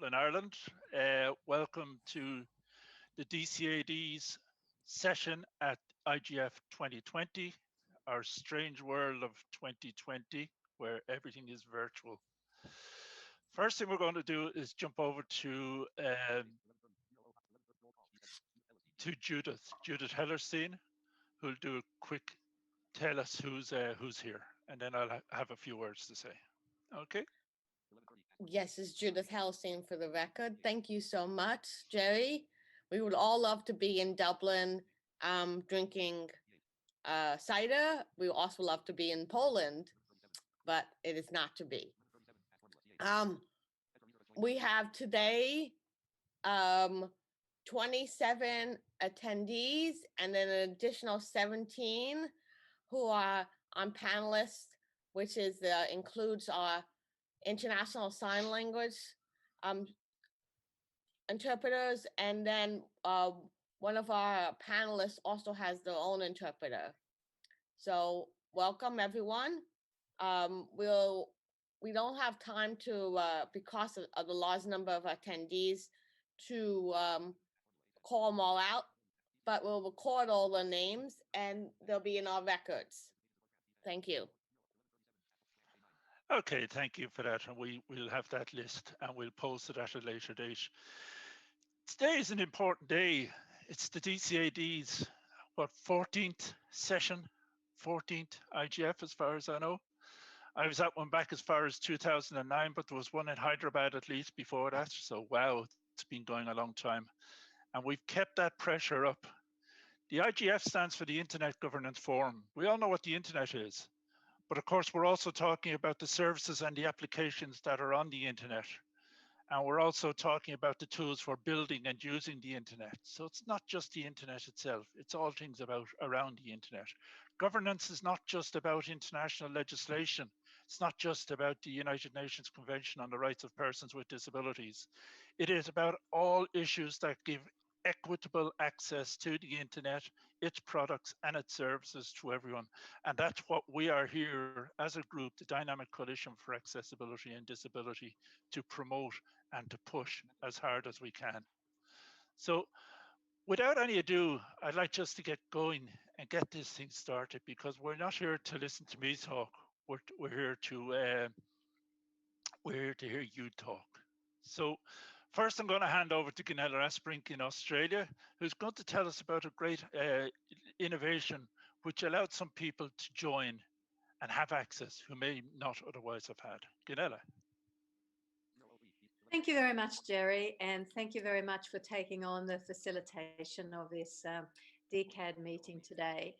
Dublin, Ireland. Welcome to the DCAD's session at IGF 2020, our strange world of 2020, where everything is virtual. First thing we're going to do is jump over to Judith Hellerstein, who'll do a quick tell us who's here, and then I'll have a few words to say. Okay. Yes, it's Judith Hellerstein for the record. Thank you so much, Gerry. We would all love to be in Dublin drinking cider. We would also love to be in Poland, but it is not to be. We have today 27 attendees and then an additional 17 who are on panelists, which is includes our international sign language interpreters, and then one of our panelists also has their own interpreter. So welcome everyone. We don't have time to, because of the large number of attendees, to call them all out, but we'll record all the names and they'll be in our records. Thank you. Okay, thank you for that. And we'll have that list and we'll post it at a later date. Today is an important day. It's the DCAD's, 14th session, 14th IGF as far as I know. I was at one back as far as 2009, but there was one in Hyderabad at least before that. So wow, it's been going a long time. And we've kept that pressure up. The IGF stands for the Internet Governance Forum. We all know what the internet is. But of course, we're also talking about the services and the applications that are on the internet. And we're also talking about the tools for building and using the internet. So it's not just the internet itself, it's all things around the internet. Governance is not just about international legislation. It's not just about the United Nations Convention on the Rights of Persons with Disabilities. It is about all issues that give equitable access to the internet, its products and its services to everyone. And that's what we are here as a group, the Dynamic Coalition for Accessibility and Disability, to promote and to push as hard as we can. So without any ado, I'd like just to get going and get this thing started, because we're not here to listen to me talk. We're here to hear you talk. So first, I'm going to hand over to Gunela Astbrink in Australia, who's going to tell us about a great innovation which allowed some people to join and have access who may not otherwise have had. Gunela. Thank you very much, Gerry, and thank you very much for taking on the facilitation of this DCAD meeting today.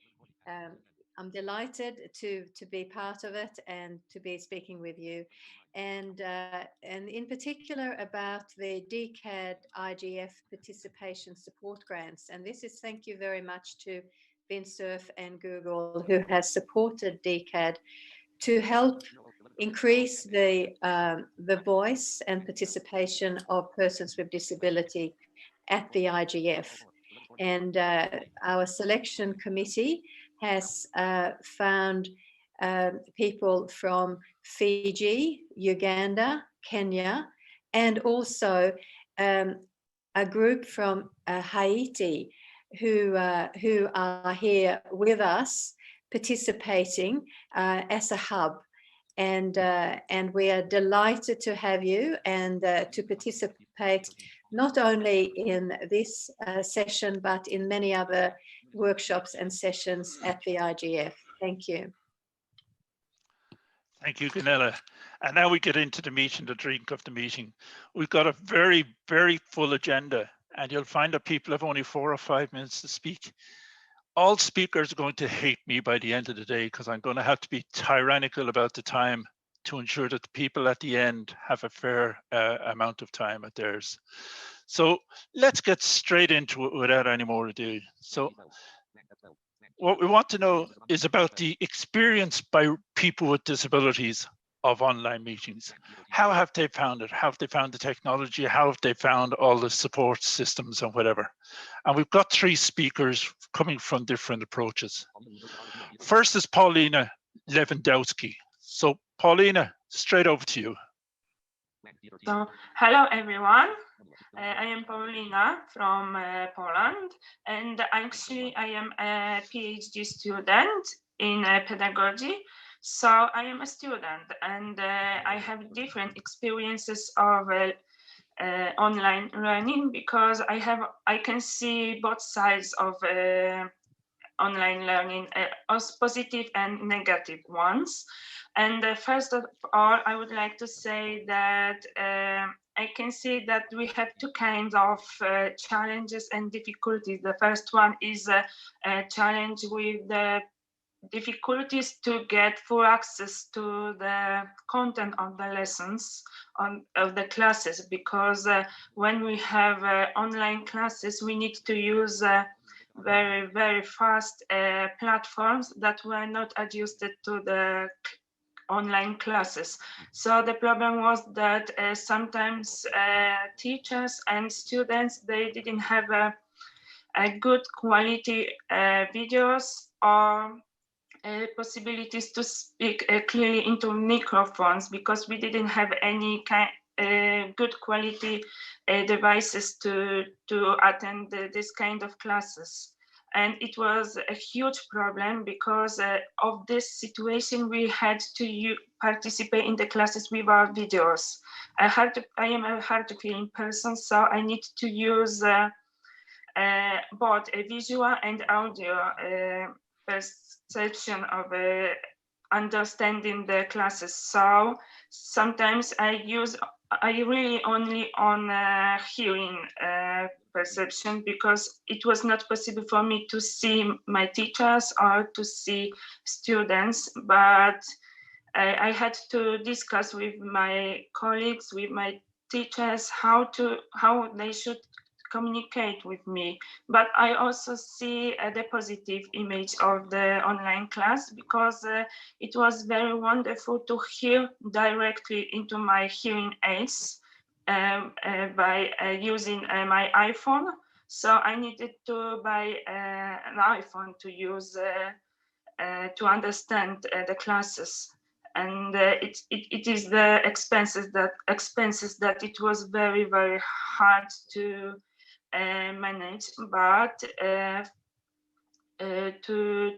I'm delighted to be part of it and to be speaking with you, and in particular about the DCAD IGF participation support grants. And this is thank you very much to Vinsurf and Google, who has supported DCAD to help increase the voice and participation of persons with disability at the IGF. And our selection committee has found people from Fiji, Uganda, Kenya, and also a group from Haiti who are here with us participating as a hub. And we are delighted to have you and to participate not only in this session, but in many other workshops and sessions at the IGF. Thank you. Thank you, Gunela. And now we get into the meat and the drink of the meeting. We've got a very, very full agenda, and you'll find that people have only 4 or 5 minutes to speak. All speakers are going to hate me by the end of the day, because I'm going to have to be tyrannical about the time to ensure that the people at the end have a fair amount of time at theirs. So let's get straight into it without any more ado. So what we want to know is about the experience by people with disabilities of online meetings. How have they found it? How have they found the technology? How have they found all the support systems and whatever? And we've got 3 speakers coming from different approaches. First is Paulina Lewandowska. So Paulina, straight over to you. So, hello everyone. I am Paulina from Poland, and actually I am a PhD student in pedagogy. So I am a student, and I have different experiences of online learning because I can see both sides of online learning, positive and negative ones. And first of all, I would like to say that I can see that we have two kinds of challenges and difficulties. The first one is a challenge with the difficulties to get full access to the content of the lessons of the classes, because when we have online classes, we need to use very, very fast platforms that were not adjusted to the online classes. So the problem was that sometimes teachers and students, they didn't have a good quality videos or possibilities to speak clearly into microphones, because we didn't have any good quality devices to attend this kind of classes. And it was a huge problem because of this situation. We had to participate in the classes without videos. I am a hard to hearing person, so I need to use both a visual and audio perception of understanding the classes. So sometimes I really only on hearing perception, because it was not possible for me to see my teachers or to see students. But I had to discuss with my colleagues, with my teachers, how they should communicate with me. But I also see the positive image of the online class, because it was very wonderful to hear directly into my hearing aids by using my iPhone. So I needed to buy an iPhone to use to understand the classes. And it is the expenses that it was very, very hard to manage. But to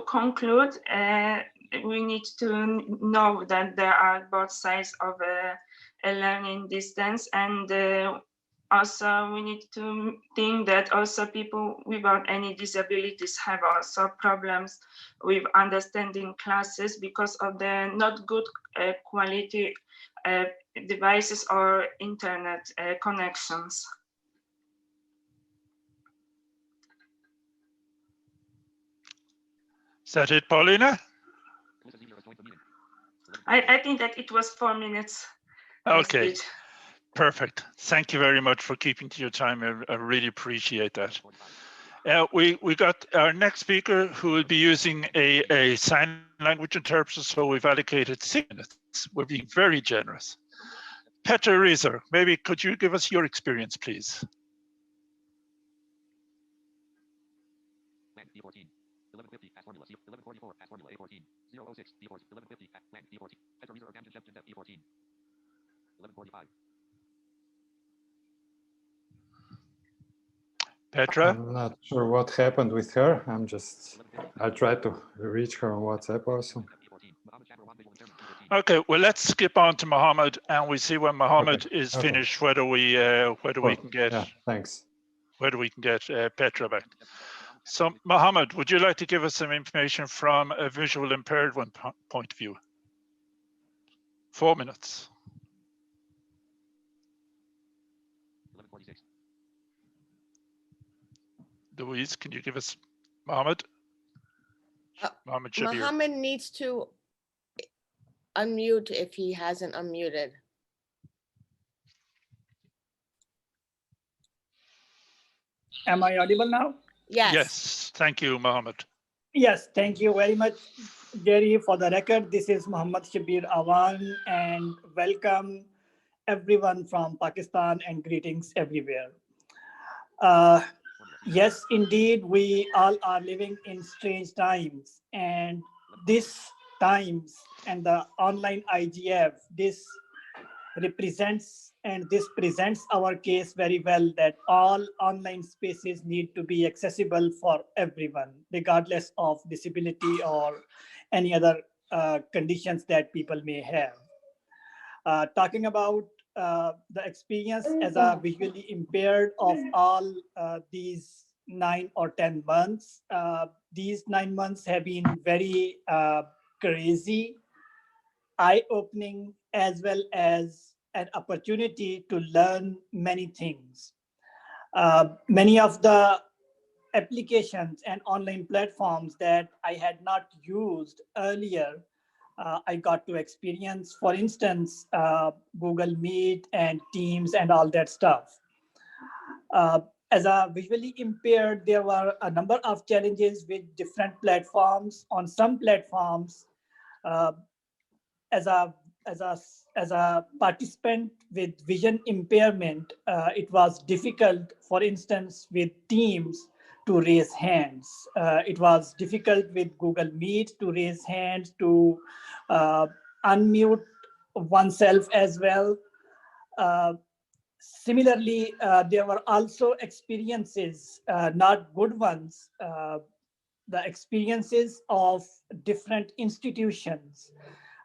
conclude, we need to know that there are both sides of a learning distance, and also we need to think that also people without any disabilities have also problems with understanding classes because of the not good quality devices or internet connections. Is that it, Paulina? I think that it was 4 minutes. Okay, perfect. Thank you very much for keeping to your time. I really appreciate that. We got our next speaker who will be using a sign language interpreter, so we've allocated 6 minutes. We're being very generous. Petra Rezar, maybe could you give us your experience, please? Petra? I'm not sure what happened with her. I'll try to reach her on WhatsApp also. Okay, well, let's skip on to Mohammed, and we see when Mohammed is finished whether we can get Petra back. So Mohammed, would you like to give us some information from a visual impaired one point of view? 4 minutes. Louise, can you give us Mohammed? Mohammed Shabbir. Mohammed needs to unmute if he hasn't unmuted. Am I audible now? Yes. Yes, thank you, Mohammed. Yes, thank you very much, Gerry. For the record, this is Mohammed Shabbir Awan, and welcome everyone from Pakistan and greetings everywhere. Yes, indeed, we all are living in strange times, and this times and the online IGF, this presents our case very well, that all online spaces need to be accessible for everyone, regardless of disability or any other conditions that people may have. Talking about the experience as a visually impaired of all these 9 or 10 months, these 9 months have been very crazy, eye-opening, as well as an opportunity to learn many things. Many of the applications and online platforms that I had not used earlier, I got to experience, for instance, Google Meet and Teams and all that stuff. As a visually impaired, there were a number of challenges with different platforms. On some platforms, as a participant with vision impairment, it was difficult, for instance, with Teams to raise hands. It was difficult with Google Meet to raise hands, to unmute oneself as well. Similarly, there were also experiences, not good ones, the experiences of different institutions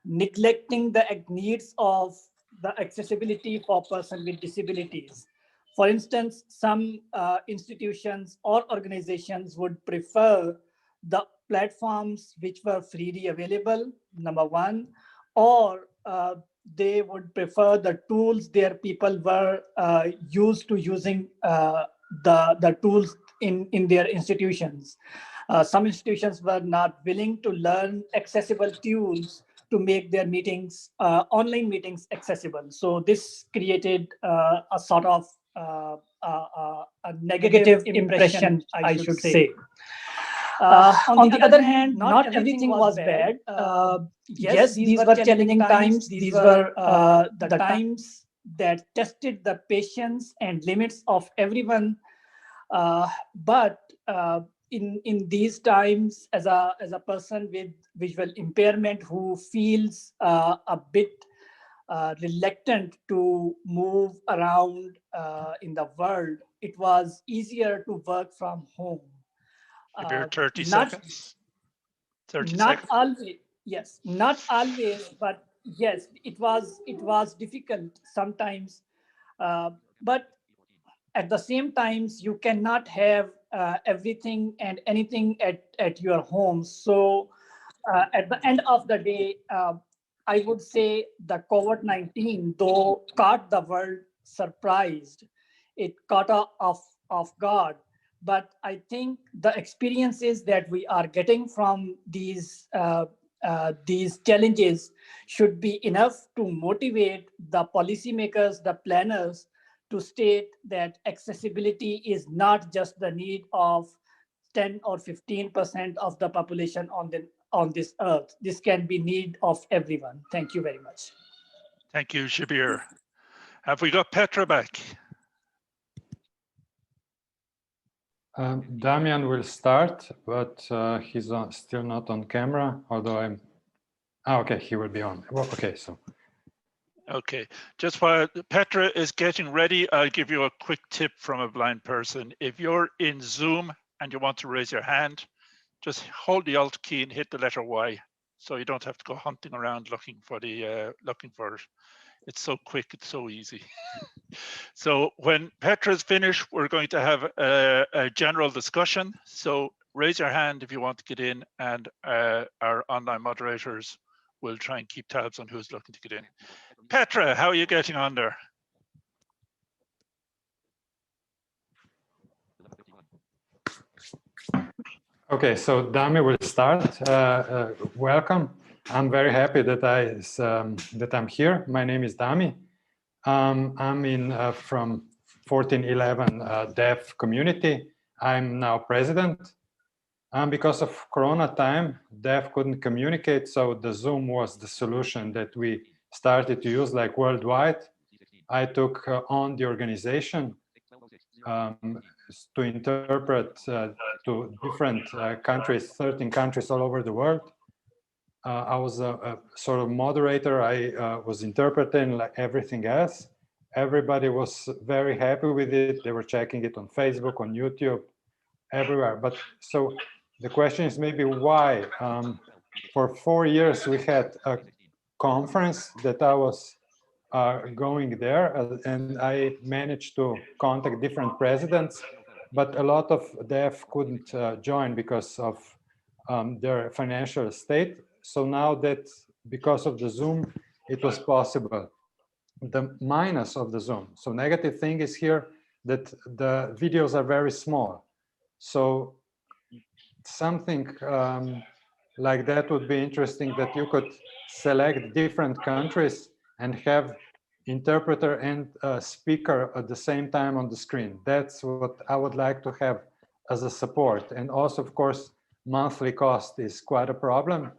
neglecting the needs of the accessibility for persons with disabilities. For instance, some institutions or organizations would prefer the platforms which were freely available, number one, or they would prefer the tools their people were used to using the tools in their institutions. Some institutions were not willing to learn accessible tools to make their meetings, online meetings, accessible. So this created a sort of a negative impression, I should say. On the other hand, not everything was bad. Yes, these were challenging times. These were the times that tested the patience and limits of everyone. But in these times, as a person with visual impairment who feels a bit reluctant to move around in the world, it was easier to work from home. 30 seconds. 30 not seconds. always, yes, not always, but yes, it was difficult sometimes. But at the same times, you cannot have everything and anything at your home. So at the end of the day, I would say the COVID-19, though caught the world surprised, it caught off guard. But I think the experiences that we are getting from these challenges should be enough to motivate the policymakers, the planners, to state that accessibility is not just the need of 10 or 15% of the population on this earth. This can be need of everyone. Thank you very much. Thank you, Shabbir. Have we got Petra back? Damjan will start, but he's still not on camera, although I'm... Oh, okay, he will be on. Well, okay, so... Okay, just while Petra is getting ready, I'll give you a quick tip from a blind person. If you're in Zoom and you want to raise your hand, just hold the Alt key and hit the letter Y, so you don't have to go hunting around looking for it. It's so quick, it's so easy. So when Petra's finished, we're going to have a general discussion. So raise your hand if you want to get in, and our online moderators will try and keep tabs on who's looking to get in. Petra, how are you getting on there? Okay, so Dami will start. Welcome. I'm very happy that I'm here. My name is Dami. I'm in from 1411 deaf community. I'm now president. Because of Corona time, deaf couldn't communicate, so the Zoom was the solution that we started to use, like worldwide. I took on the organization to interpret to different countries, 13 countries all over the world. I was a sort of moderator. I was interpreting like everything else. Everybody was very happy with it. They were checking it on Facebook, on YouTube, everywhere. But so the question is maybe why? For 4 years, we had a conference that I was going there, and I managed to contact different presidents, but a lot of DEF couldn't join because of their financial state. So now that because of the Zoom, it was possible. The minus of the Zoom, so negative thing is here that the videos are very small. So something like that would be interesting, that you could select different countries and have interpreter and speaker at the same time on the screen. That's what I would like to have as a support. And also, of course, monthly cost is quite a problem.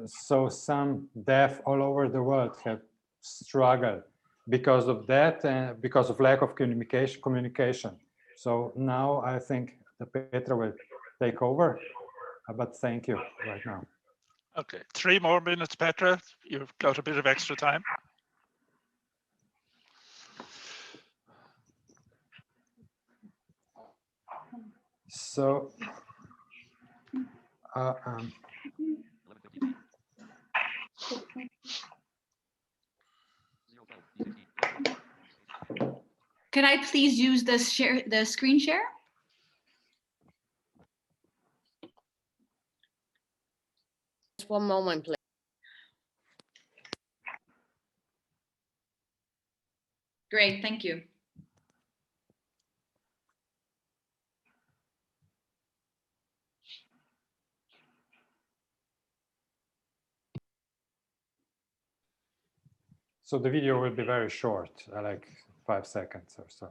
So some deaf all over the world have struggled because of that and because of lack of communication. So now I think the Petra will take over, but thank you right now. Okay, 3 more minutes, Petra. You've got a bit of extra time. So, Can I please use the screen share? Just one moment, please. Great, thank you. so the video will be very short, like 5 seconds or so.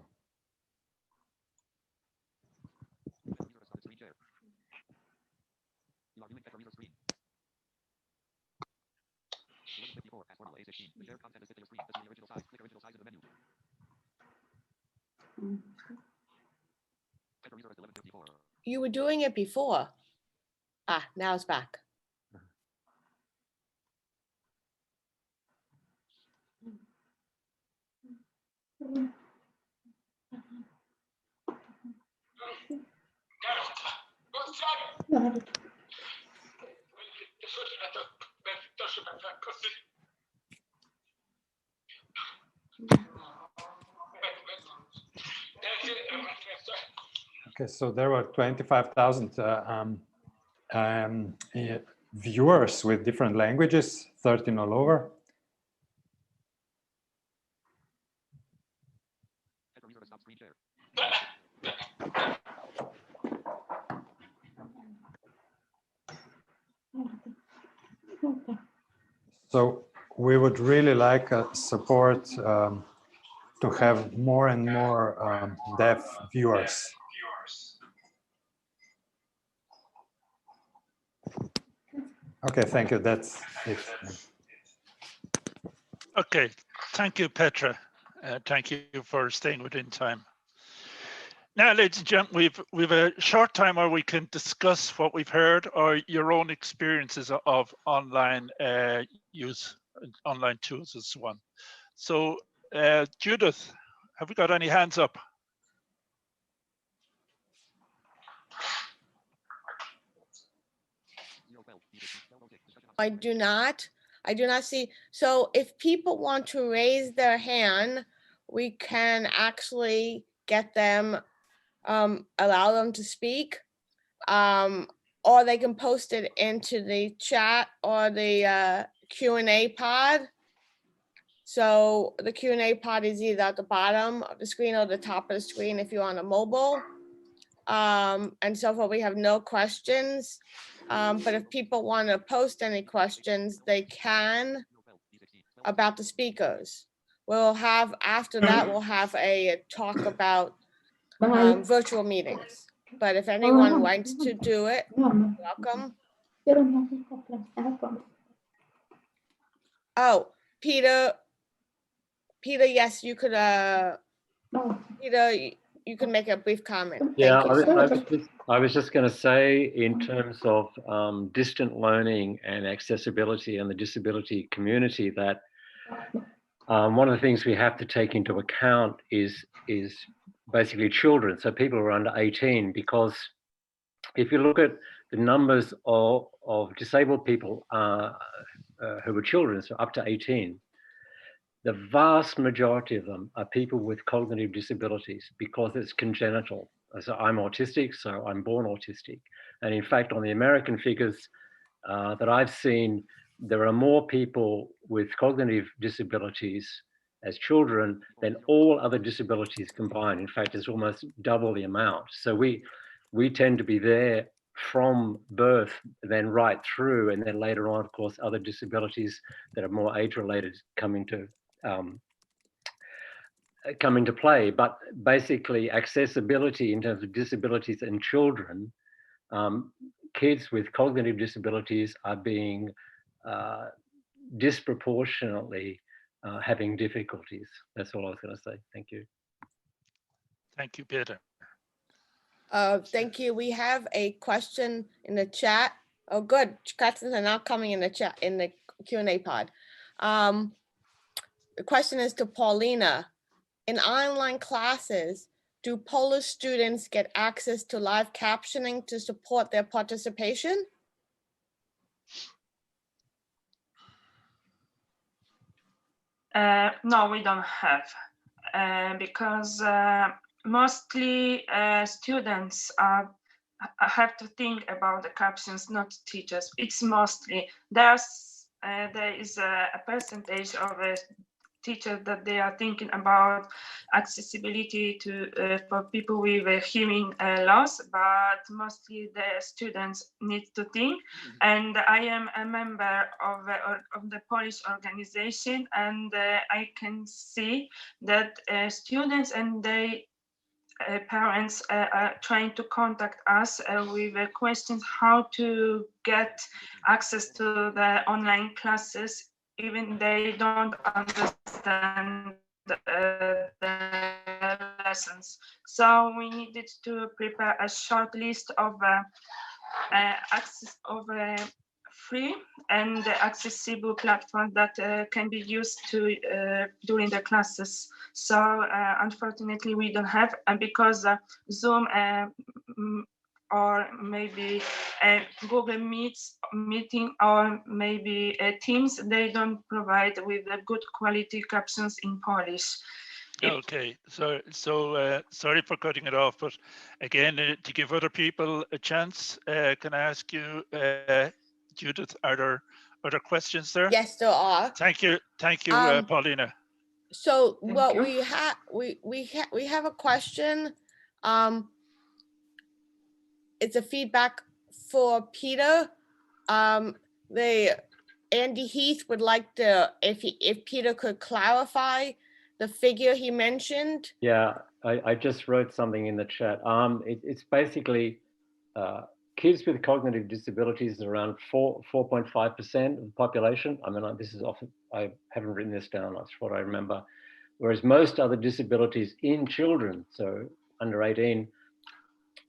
You were doing it before. Ah, now it's back. Okay, so there were 25,000 viewers with different languages, 13 all over. So we would really like support to have more and more deaf viewers. Okay, thank you. That's it. Okay, thank you, Petra. Thank you for staying within time. Now, ladies and gentlemen, we've a short time where we can discuss what we've heard or your own experiences of online use, online tools and so on. So, Judith, have we got any hands up? I do not see. So if people want to raise their hand, we can actually get them, allow them to speak, or they can post it into the chat or the Q&A pod. So the Q&A pod is either at the bottom of the screen or the top of the screen if you're on a mobile. And so far we have no questions. But if people want to post any questions, they can about the speakers. We'll have, after that, we'll have a talk about virtual meetings. But if anyone wants to do it, welcome. Oh, Peter, yes, you could, Peter, you can make a brief comment. Yeah, Thank you. I was just going to say, in terms of distant learning and accessibility and the disability community, that one of the things we have to take into account is basically children, so people who are under 18, because if you look at the numbers of disabled people who are children, so up to 18, the vast majority of them are people with cognitive disabilities because it's congenital. So I'm autistic, so I'm born autistic. And in fact, on the American figures that I've seen, there are more people with cognitive disabilities as children than all other disabilities combined. In fact, it's almost double the amount. So we tend to be there from birth, then right through, and then later on, of course, other disabilities that are more age-related come into play. But basically, accessibility in terms of disabilities in children, kids with cognitive disabilities are being disproportionately having difficulties. That's all I was going to say. Thank you. Thank you, Peter. Thank you. We have a question in the chat. Oh, good. Questions are now coming in the chat, in the Q&A pod. The question is to Paulina. In online classes, do Polish students get access to live captioning to support their participation? No, we don't have, because mostly students have to think about the captions, not teachers. It's mostly, there is a percentage of teachers that they are thinking about accessibility to for people with hearing loss, but mostly the students need to think. And I am a member of the Polish organization, and I can see that students and their parents are trying to contact us with questions how to get access to the online classes, even they don't understand the lessons. So we needed to prepare a short list of access of free and accessible platforms that can be used to during the classes. So unfortunately we don't have, and because Zoom or maybe Google meeting or maybe Teams, they don't provide with good quality captions in Polish. Okay, so sorry for cutting it off, but again, to give other people a chance, can I ask you, Judith, are there other questions there? Yes, there are. Thank you, Paulina. So what we have a question. It's a feedback for Peter. Andy Heath would like to, if Peter could clarify the figure he mentioned. Yeah, I just wrote something in the chat. It's basically kids with cognitive disabilities are around 4.5% of the population. I mean, this is often, I haven't written this down, that's what I remember. Whereas most other disabilities in children, so under 18,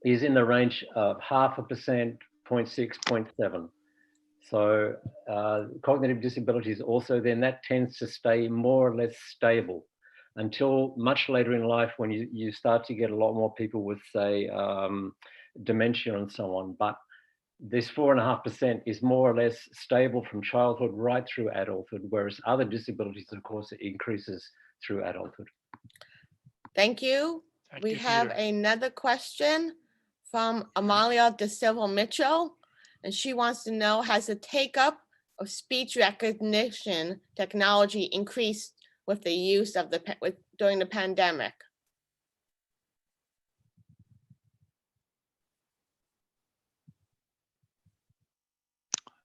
is in the range of 0.5%, 0.6, 0.7. So cognitive disabilities also, then that tends to stay more or less stable until much later in life when you start to get a lot more people with, say, dementia and so on. But this 4.5% is more or less stable from childhood right through adulthood, whereas other disabilities, of course, it increases through adulthood. Thank you. We have another question from Amalia De Silva Mitchell, and she wants to know, has the take-up of speech recognition technology increased with the use of during the pandemic?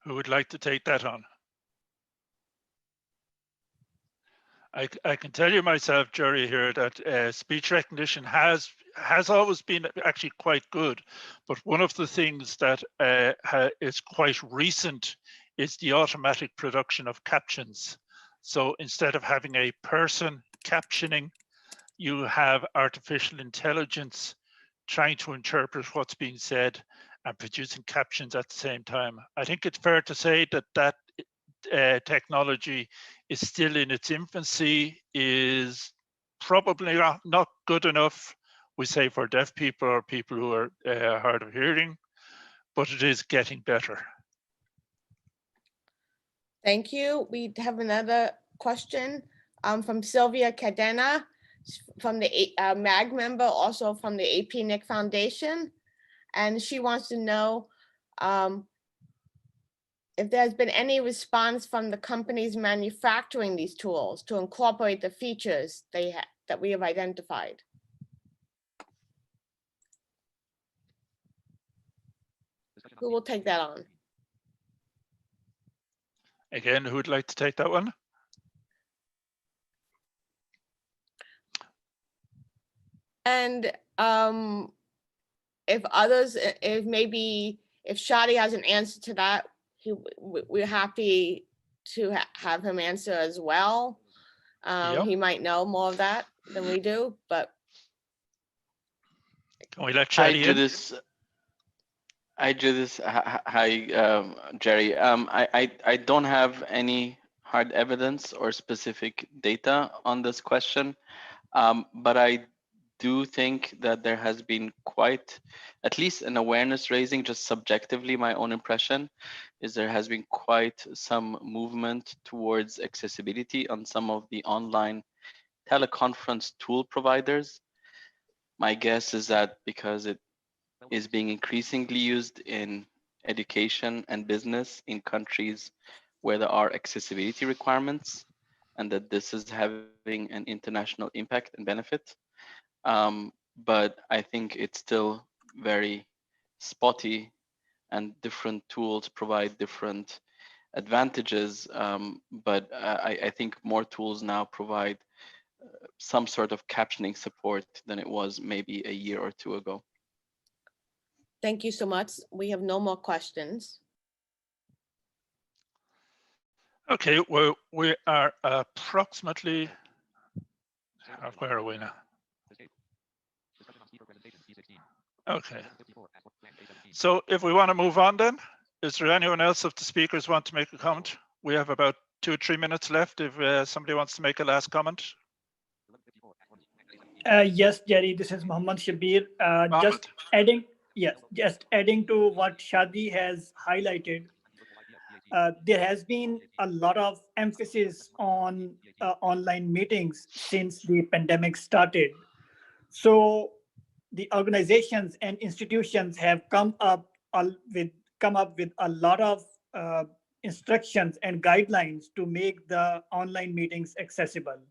Who would like to take that on? I can tell you myself, Gerry, here that speech recognition has always been actually quite good, but one of the things that is quite recent is the automatic production of captions. So instead of having a person captioning you have artificial intelligence trying to interpret what's being said and producing captions at the same time. I think it's fair to say that that technology is still in its infancy, is probably not good enough, we say, for deaf people or people who are hard of hearing, but it is getting better. Thank you. We have another question from Sylvia Cadena, from the MAG member, also from the APNIC Foundation. And she wants to know if there's been any response from the companies manufacturing these tools to incorporate the features that we have identified. Who will take that on? Again, who would like to take that one? And if others, if Shadi has an answer to that, we're happy to have him answer as well. Yep. He might know more of that than we do, but. Can we let Shadi in? Hi, Judith. Hi, Gerry. I don't have any hard evidence or specific data on this question, but I do think that there has been quite, at least an awareness raising, just subjectively, my own impression is there has been quite some movement towards accessibility on some of the online teleconference tool providers. My guess is that because it is being increasingly used in education and business in countries where there are accessibility requirements, and that this is having an international impact and benefit. But I think it's still very spotty, and different tools provide different advantages. But I think more tools now provide some sort of captioning support than it was maybe a year or two ago. Thank you so much. We have no more questions. Okay, well, we are approximately, where are we now? Okay, so if we want to move on then, is there anyone else of the speakers want to make a comment? We have about 2 or 3 minutes left if somebody wants to make a last comment. Yes, Gerry, this is Mohammed Shabbir. Just adding to what Shadi has highlighted, there has been a lot of emphasis on online meetings since the pandemic started. So the organizations and institutions have come up with a lot of instructions and guidelines to make the online meetings accessible.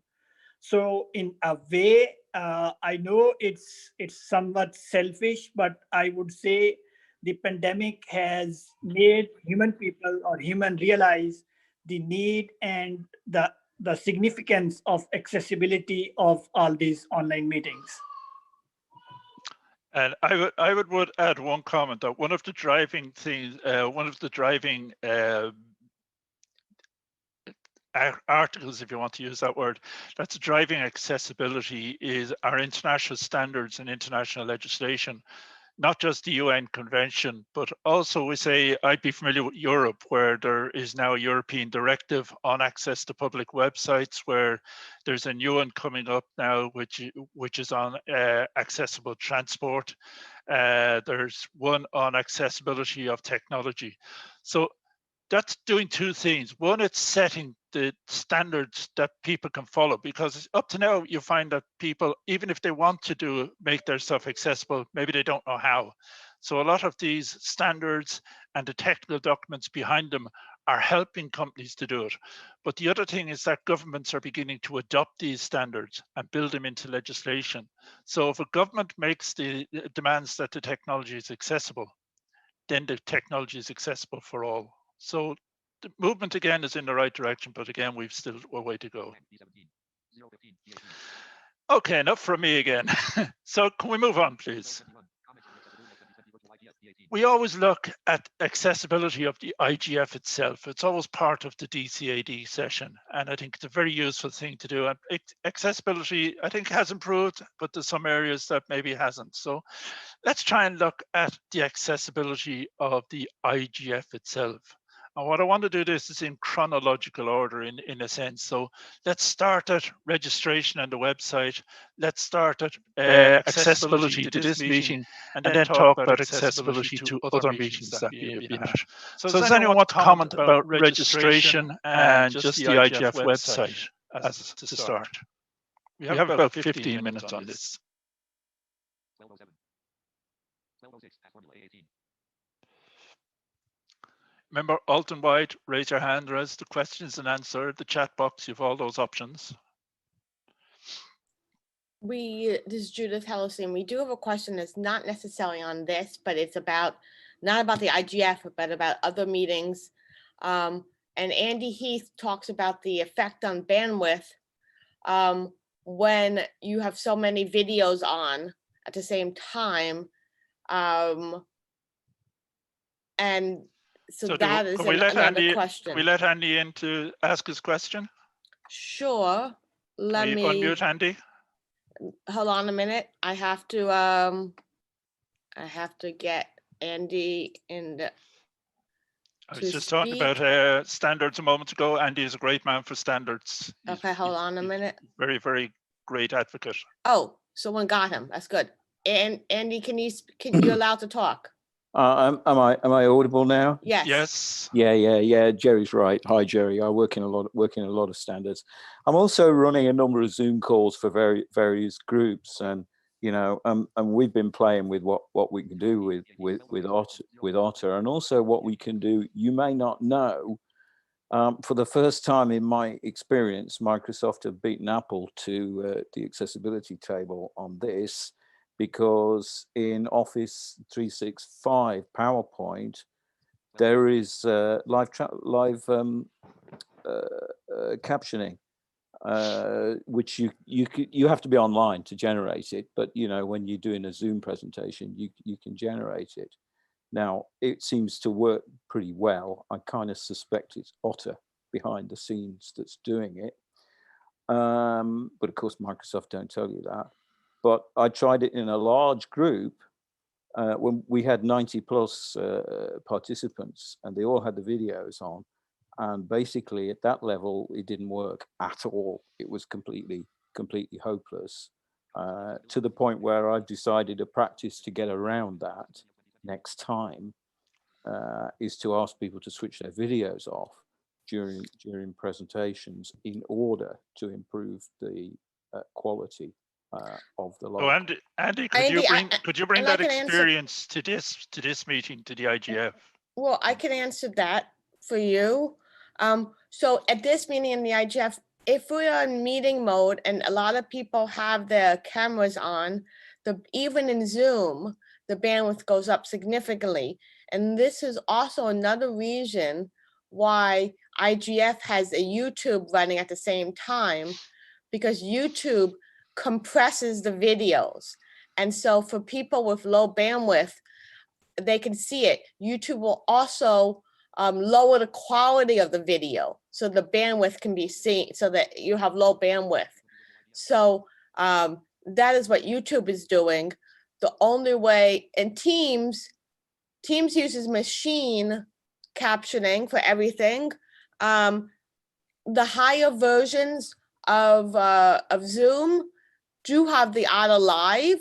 So in a way, I know it's somewhat selfish, but I would say the pandemic has made human realize the need and the significance of accessibility of all these online meetings. And I would add one comment that one of the driving things, articles, if you want to use that word, that's driving accessibility is our international standards and international legislation, not just the UN convention, but also we say, I'd be familiar with Europe, where there is now a European directive on access to public websites, where there's a new one coming up now, which is on accessible transport. There's one on accessibility of technology. So that's doing 2 things. One, it's setting the standards that people can follow, because up to now you find that people, even if they want to make their stuff accessible, maybe they don't know how. So a lot of these standards and the technical documents behind them are helping companies to do it. But the other thing is that governments are beginning to adopt these standards and build them into legislation. So if a government makes the demands that the technology is accessible, then the technology is accessible for all. So the movement again is in the right direction, but again, we've still a way to go. Okay, enough from me again. So can we move on, please? we always look at accessibility of the IGF itself. It's always part of the DCAD session, and I think it's a very useful thing to do. And accessibility, I think, has improved, but there's some areas that maybe hasn't. So let's try and look at the accessibility of the IGF itself. And what I want to do this is in chronological order in a sense. So let's start at registration and the website. Let's start at accessibility to this meeting, and then talk about accessibility to other meetings that we have been at. So does anyone want to comment about registration and just the IGF website as to start? We have about 15 minutes on this. Remember, alt and white, raise your hand, raise the questions and answer, the chat box, you have all those options. This is Judith Hellerstein. We do have a question that's not necessarily on this, but it's about, not about the IGF, but about other meetings. And Andy Heath talks about the effect on bandwidth when you have so many videos on at the same time. And so that is another question. Can we let Andy in to ask his question? Sure. Let me unmute Andy. Hold on a minute. I have to get Andy in the. I was just talking about standards a moment ago. Andy is a great man for standards. Okay, hold on a minute. Very, very great advocate. Oh, someone got him. That's good. And Andy, can you allowed to talk? Am I audible now? Yes. Yes. Yeah. Gerry's right. Hi, Gerry. I work in a lot of standards. I'm also running a number of Zoom calls for various groups, and and we've been playing with what we can do with Otter, and also what we can do. You may not know. For the first time in my experience, Microsoft have beaten Apple to the accessibility table on this. Because in Office 365 PowerPoint, there is live captioning, which you have to be online to generate it. But when you're doing a Zoom presentation, you can generate it. Now it seems to work pretty well. I kind of suspect it's Otter behind the scenes that's doing it, but of course Microsoft don't tell you that. But I tried it in a large group when we had 90 plus participants, and they all had the videos on. And basically at that level, it didn't work at all. It was completely hopeless, to the point where I've decided a practice to get around that next time is to ask people to switch their videos off during presentations in order to improve the quality of the log. Oh, Andy, could you bring that experience to this meeting, to the IGF? Well, I can answer that for you. So at this meeting in the IGF, if we are in meeting mode and a lot of people have their cameras on, even in Zoom, the bandwidth goes up significantly. And this is also another reason why IGF has a YouTube running at the same time, because YouTube compresses the videos. And so for people with low bandwidth, they can see it. YouTube will also lower the quality of the video so the bandwidth can be seen, so that you have low bandwidth. So that is what YouTube is doing. The only way, and Teams uses machine captioning for everything. The higher versions of Zoom do have the Otter Live.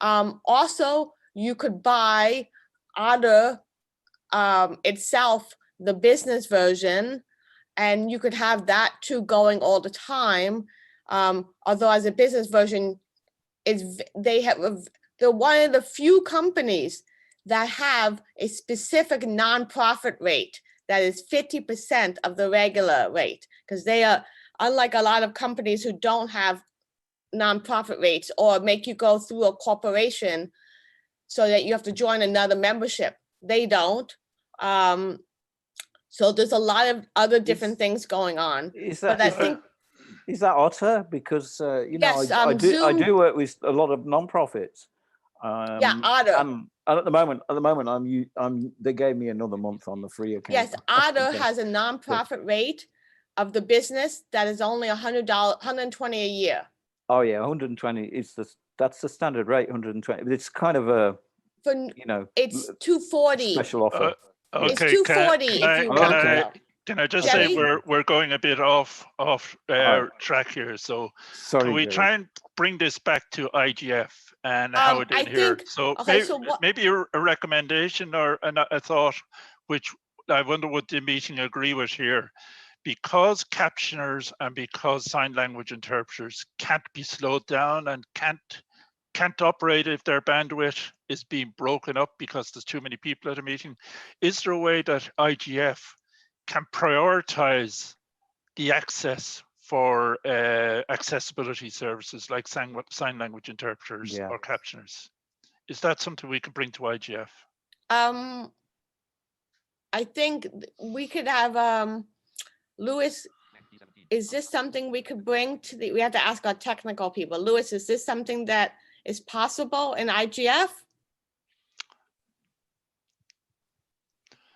Also, you could buy Otter itself, the business version, and you could have that too going all the time. Although as a business version, they're one of the few companies that have a specific nonprofit rate that is 50% of the regular rate, because they are, unlike a lot of companies who don't have nonprofit rates or make you go through a corporation so that you have to join another membership. They don't. So there's a lot of other different things going on. Is that Otter? Because yes, I do work with a lot of nonprofits. Yeah, Otter. And at the moment, they gave me another month on the free account. Yes, Otter has a nonprofit rate of the business that is only $100, $120 a year. Oh yeah, 120 is that's the standard rate, 120. But it's kind of a, you know, it's 240 special offer. Okay, it's 240 if you want. Can I just Gerry? say we're going a bit off track here, so sorry, can we Gerry. try and bring this back to IGF and how it did here? So, okay, maybe a recommendation or a thought, which I wonder would the meeting agree with here, because captioners and because sign language interpreters can't be slowed down and can't operate if their bandwidth is being broken up because there's too many people at a meeting. Is there a way that IGF can prioritize the access for accessibility services like sign language interpreters or captioners? Is that something we can bring to IGF? I think we could have Lewis. Is this something we could bring to we have to ask our technical people. Lewis, is this something that is possible in IGF?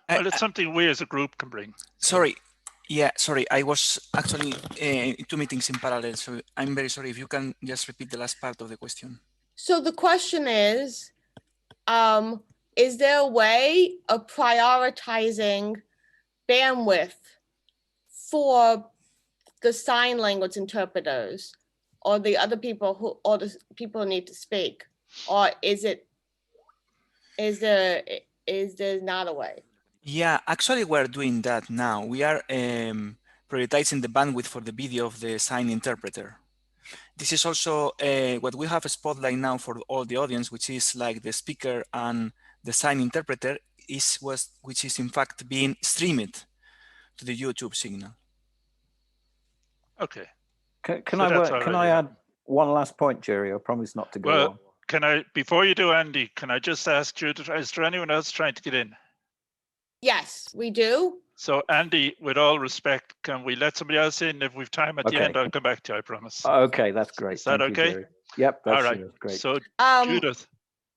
Well, it's something we as a group can bring. Sorry. Yeah, sorry. I was actually in 2 meetings in parallel, so I'm very sorry. If you can just repeat the last part of the question. So the question is there a way of prioritizing bandwidth for the sign language interpreters or the other people the people who need to speak? Or is there not a way? Yeah, actually we're doing that now. We are prioritizing the bandwidth for the video of the sign interpreter. This is also what we have a spotlight now for all the audience, which is like the speaker and the sign interpreter which is in fact being streamed to the YouTube signal. Okay. Can I add one last point, Gerry? I promise not to go on. Can I, before you do, Andy, can I just ask Judith, is there anyone else trying to get in? Yes, we do. So Andy, with all respect, can we let somebody else in? If we've time at the end, I'll come back to you, I promise. Okay, that's great. Is that okay? Yep, that's all right. Great. So Judith.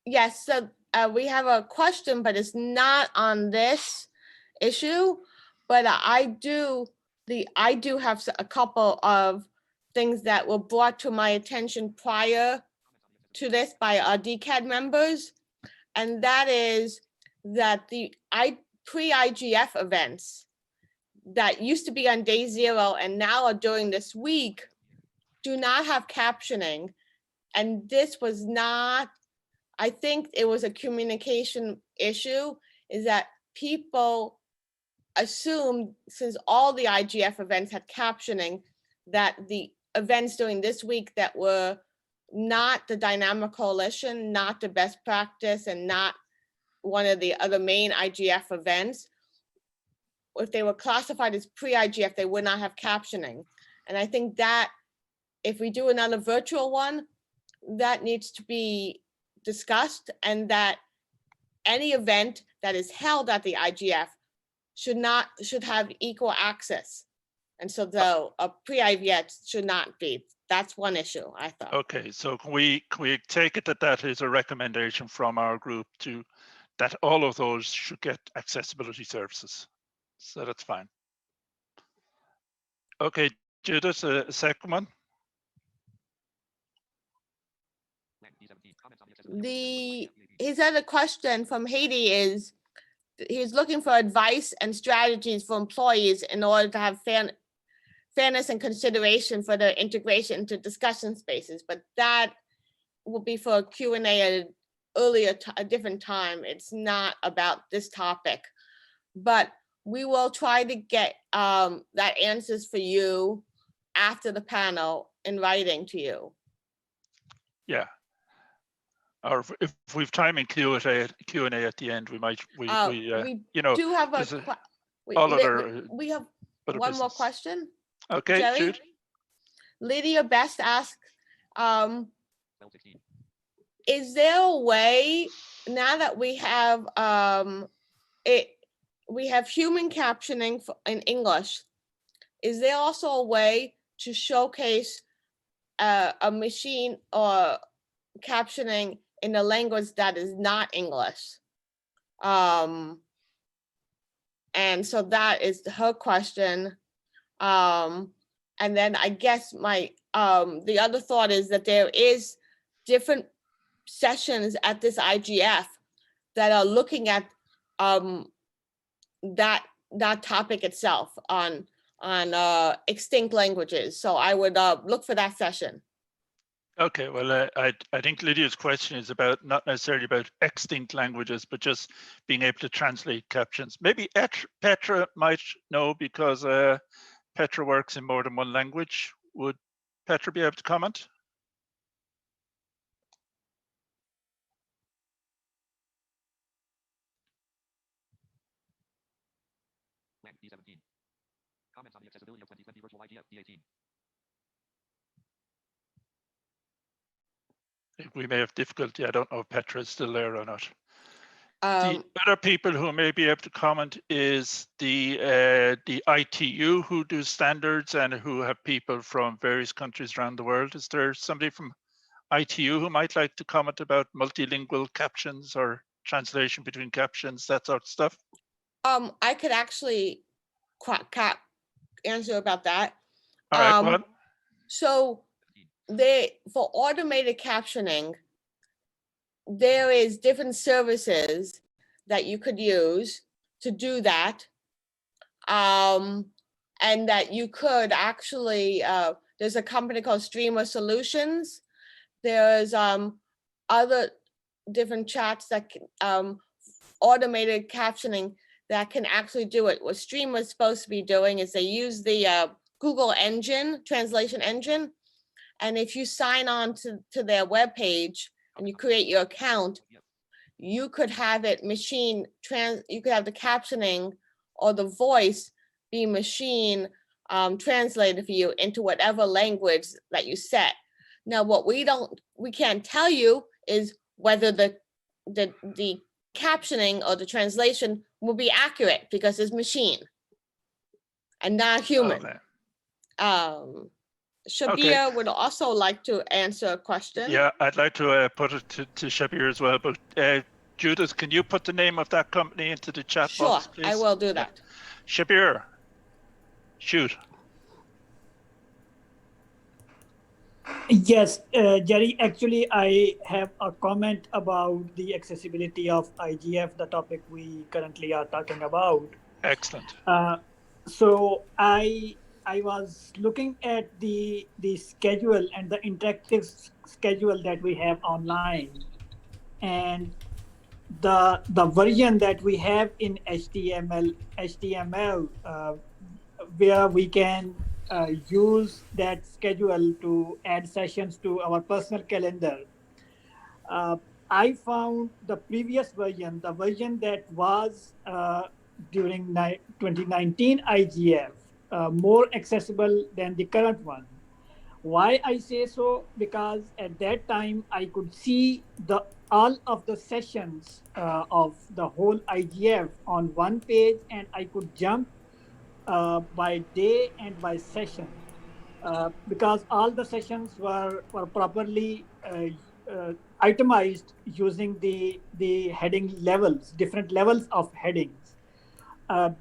Yes, so we have a question, but it's not on this issue, but I do have a couple of things that were brought to my attention prior to this by our DCAD members, and that is that the pre-IGF events that used to be on day 0 and now are during this week do not have captioning. And this was not, I think it was a communication issue, is that people assumed, since all the IGF events had captioning, that the events during this week that were not the Dynamic Coalition, not the best practice, and not one of the other main IGF events, if they were classified as pre-IGF, they would not have captioning. And I think that if we do another virtual one, that needs to be discussed, and that any event that is held at the IGF should have equal access. And so though a pre-IGF should not be. That's one issue, I thought. Okay, so can we take it that is a recommendation from our group that all of those should get accessibility services? So that's fine. Okay, Judith, a second one. His other question from Haiti is, he's looking for advice and strategies for employees in order to have fairness and consideration for their integration into discussion spaces, but that will be for a Q&A at a different time. It's not about this topic, but we will try to get that answers for you after the panel in writing to you. Yeah. Or if we've time in Q&A at the end, we might, you know, do have we have one more question. Okay, Gerry? Jude. Lydia Best asks, is there a way, now that we have we have human captioning in English, is there also a way to showcase a machine or captioning in a language that is not English. And so that is her question. And then I guess my the other thought is that there is different sessions at this IGF that are looking at that topic itself on extinct languages. So I would look for that session. Okay, well, I think Lydia's question is about not necessarily about extinct languages, but just being able to translate captions. Maybe Petra might know because Petra works in more than one language. Would Petra be able to comment? D17. Comments on the accessibility of 2020 virtual IGF D18. We may have difficulty. I don't know if Petra is still there or not. The Um, other people who may be able to comment is the ITU who do standards and who have people from various countries around the world. Is there somebody from ITU who might like to comment about multilingual captions or translation between captions, that sort of stuff? I could actually answer about that. All right, go on. So for automated captioning, there is different services that you could use to do that. And that you could actually, there's a company called Streamer Solutions. There's other different chats that can, automated captioning that can actually do it. What Streamer is supposed to be doing is they use the Google engine, translation engine. And if you sign on to their webpage and you create your account, you could have it you could have the captioning or the voice be machine translated for you into whatever language that you set. Now, what we can't tell you is whether the captioning or the translation will be accurate because it's machine and not human. Shabbir would also like to answer a question. Yeah, I'd like to put it to Shabbir as well, but Judith, can you put the name of that company into the chat box, please? Sure, I will do that. Shabbir, shoot. Yes, Gerry, actually, I have a comment about the accessibility of IGF, the topic we currently are talking about. Excellent. So I was looking at the schedule and the interactive schedule that we have online, and the version that we have in HTML where we can use that schedule to add sessions to our personal calendar. I found the previous version, the version that was during 2019 IGF, more accessible than the current one. Why I say so? Because at that time I could see all of the sessions of the whole IGF on one page, and I could jump by day and by session because all the sessions were properly itemized using the heading levels, different levels of headings.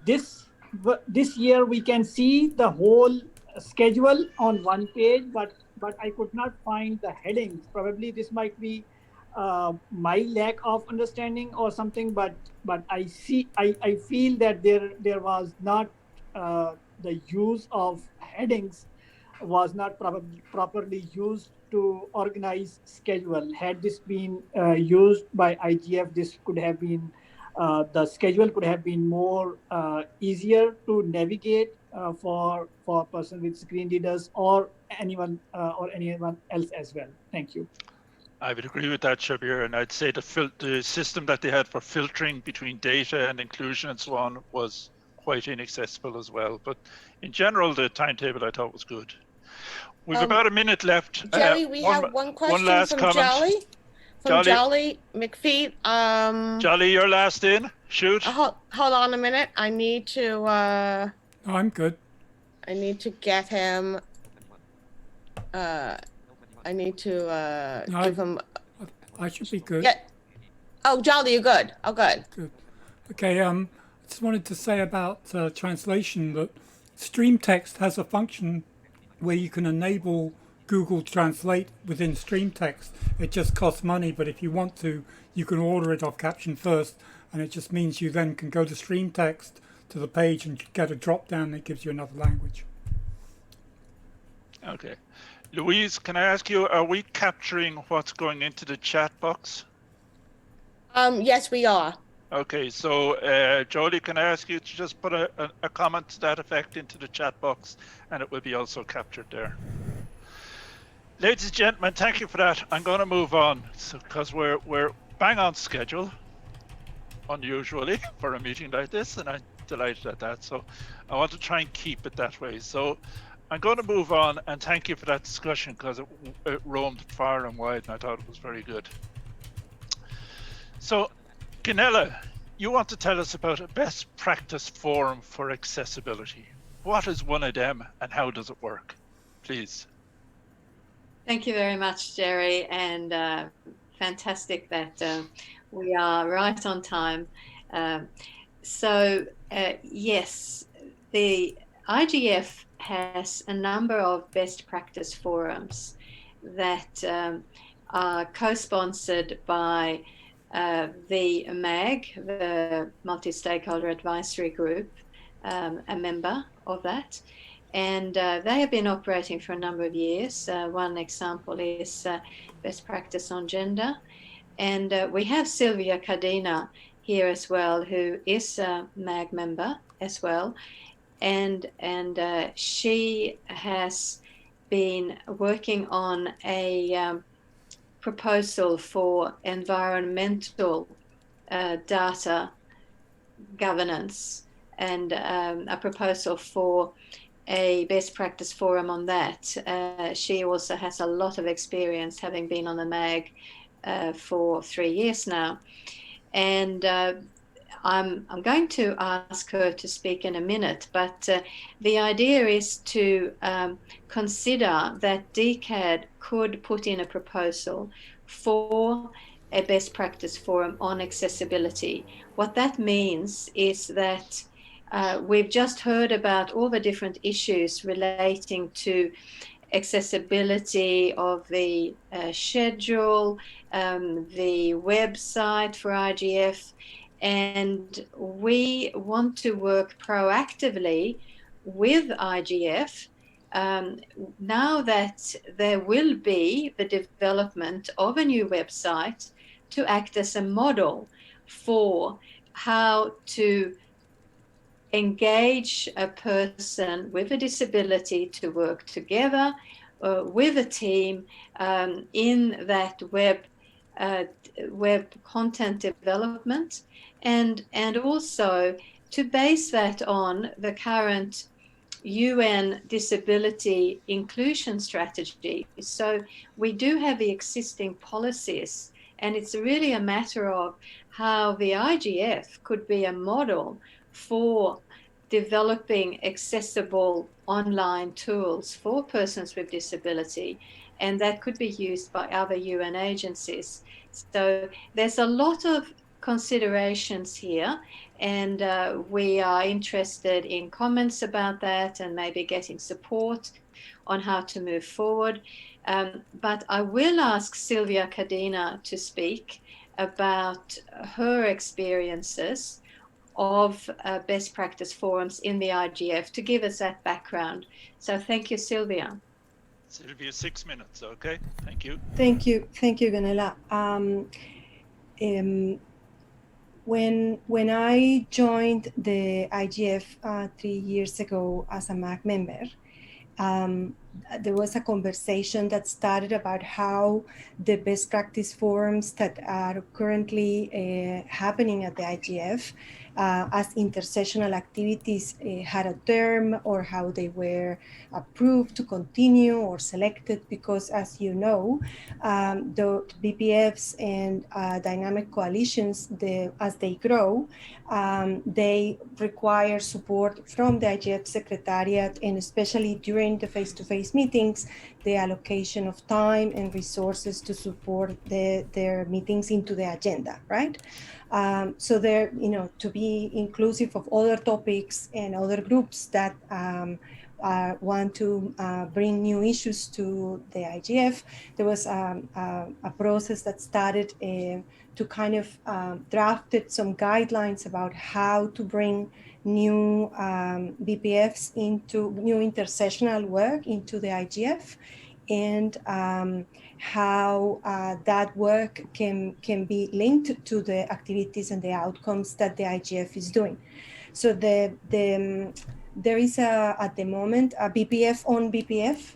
This year we can see the whole schedule on one page, but I could not find the headings. Probably this might be my lack of understanding or something, but I feel that there was not the use of headings was not properly used to organize schedule. Had this been used by IGF, this could have been the schedule could have been more easier to navigate for a person with screen readers or anyone else as well. Thank you. I would agree with that, Shabbir, and I'd say the system that they had for filtering between data and inclusion and so on was quite inaccessible as well. But in general, the timetable I thought was good. We've about a minute left. Gerry, we have one question last from comment. Jolly. From Jolly McFeet. Jolly, you're last in. Shoot. Hold on a minute. I need to. Oh, I'm good. I need to get him. I need to give him. I should be good. Yeah. Oh, Jolly, you're good. Oh, good. Good. Okay. I just wanted to say about translation that Stream Text has a function where you can enable Google Translate within Stream Text. It just costs money, but if you want to, you can order it off Caption First, and it just means you then can go to Stream Text to the page and get a drop down that gives you another language. Okay. Louise, can I ask you, are we capturing what's going into the chat box? Yes, we are. Okay, so Jodie, can I ask you to just put a comment to that effect into the chat box, and it will be also captured there. Ladies and gentlemen, thank you for that. I'm going to move on because we're bang on schedule, unusually, for a meeting like this, and I'm delighted at that. So I want to try and keep it that way. So I'm going to move on, and thank you for that discussion because it roamed far and wide, and I thought it was very good. So, Gunela, you want to tell us about a best practice forum for accessibility. What is one of them, and how does it work? Please. Thank you very much, Gerry, and fantastic that we are right on time. Yes, the IGF has a number of best practice forums that are co-sponsored by the MAG, the Multi-Stakeholder Advisory Group, a member of that. And they have been operating for a number of years. One example is best practice on gender. And we have Silvia Cardina here as well, who is a MAG member as well. And she has been working on a proposal for environmental data governance and a proposal for a best practice forum on that. She also has a lot of experience, having been on the MAG for 3 years now. And I'm going to ask her to speak in a minute, but the idea is to consider that DCAD could put in a proposal for a best practice forum on accessibility. What that means is that we've just heard about all the different issues relating to accessibility of the schedule, the website for IGF, and we want to work proactively with IGF now that there will be the development of a new website to act as a model for how to engage a person with a disability to work together with a team in that web content development, and also to base that on the current UN disability inclusion strategy. So we do have the existing policies, and it's really a matter of how the IGF could be a model for developing accessible online tools for persons with disability, and that could be used by other UN agencies. So there's a lot of considerations here, and we are interested in comments about that and maybe getting support on how to move forward. But I will ask Silvia Cardina to speak about her experiences of best practice forums in the IGF to give us that background. So thank you, Silvia. Silvia, 6 minutes, okay? Thank you. Thank you, Gunela. When I joined the IGF 3 years ago as a MAG member, there was a conversation that started about how the best practice forums that are currently happening at the IGF as intersessional activities had a term, or how they were approved to continue or selected, because as you know, the BPFs and dynamic coalitions, as they grow, they require support from the IGF Secretariat, and especially during the face-to-face meetings, the allocation of time and resources to support their meetings into the agenda, right? So they're, to be inclusive of other topics and other groups that want to bring new issues to the IGF. There was a process that started to kind of drafted some guidelines about how to bring new BPFs into new intersessional work into the IGF, and how that work can be linked to the activities and the outcomes that the IGF is doing. So there is at the moment a BPF on BPF.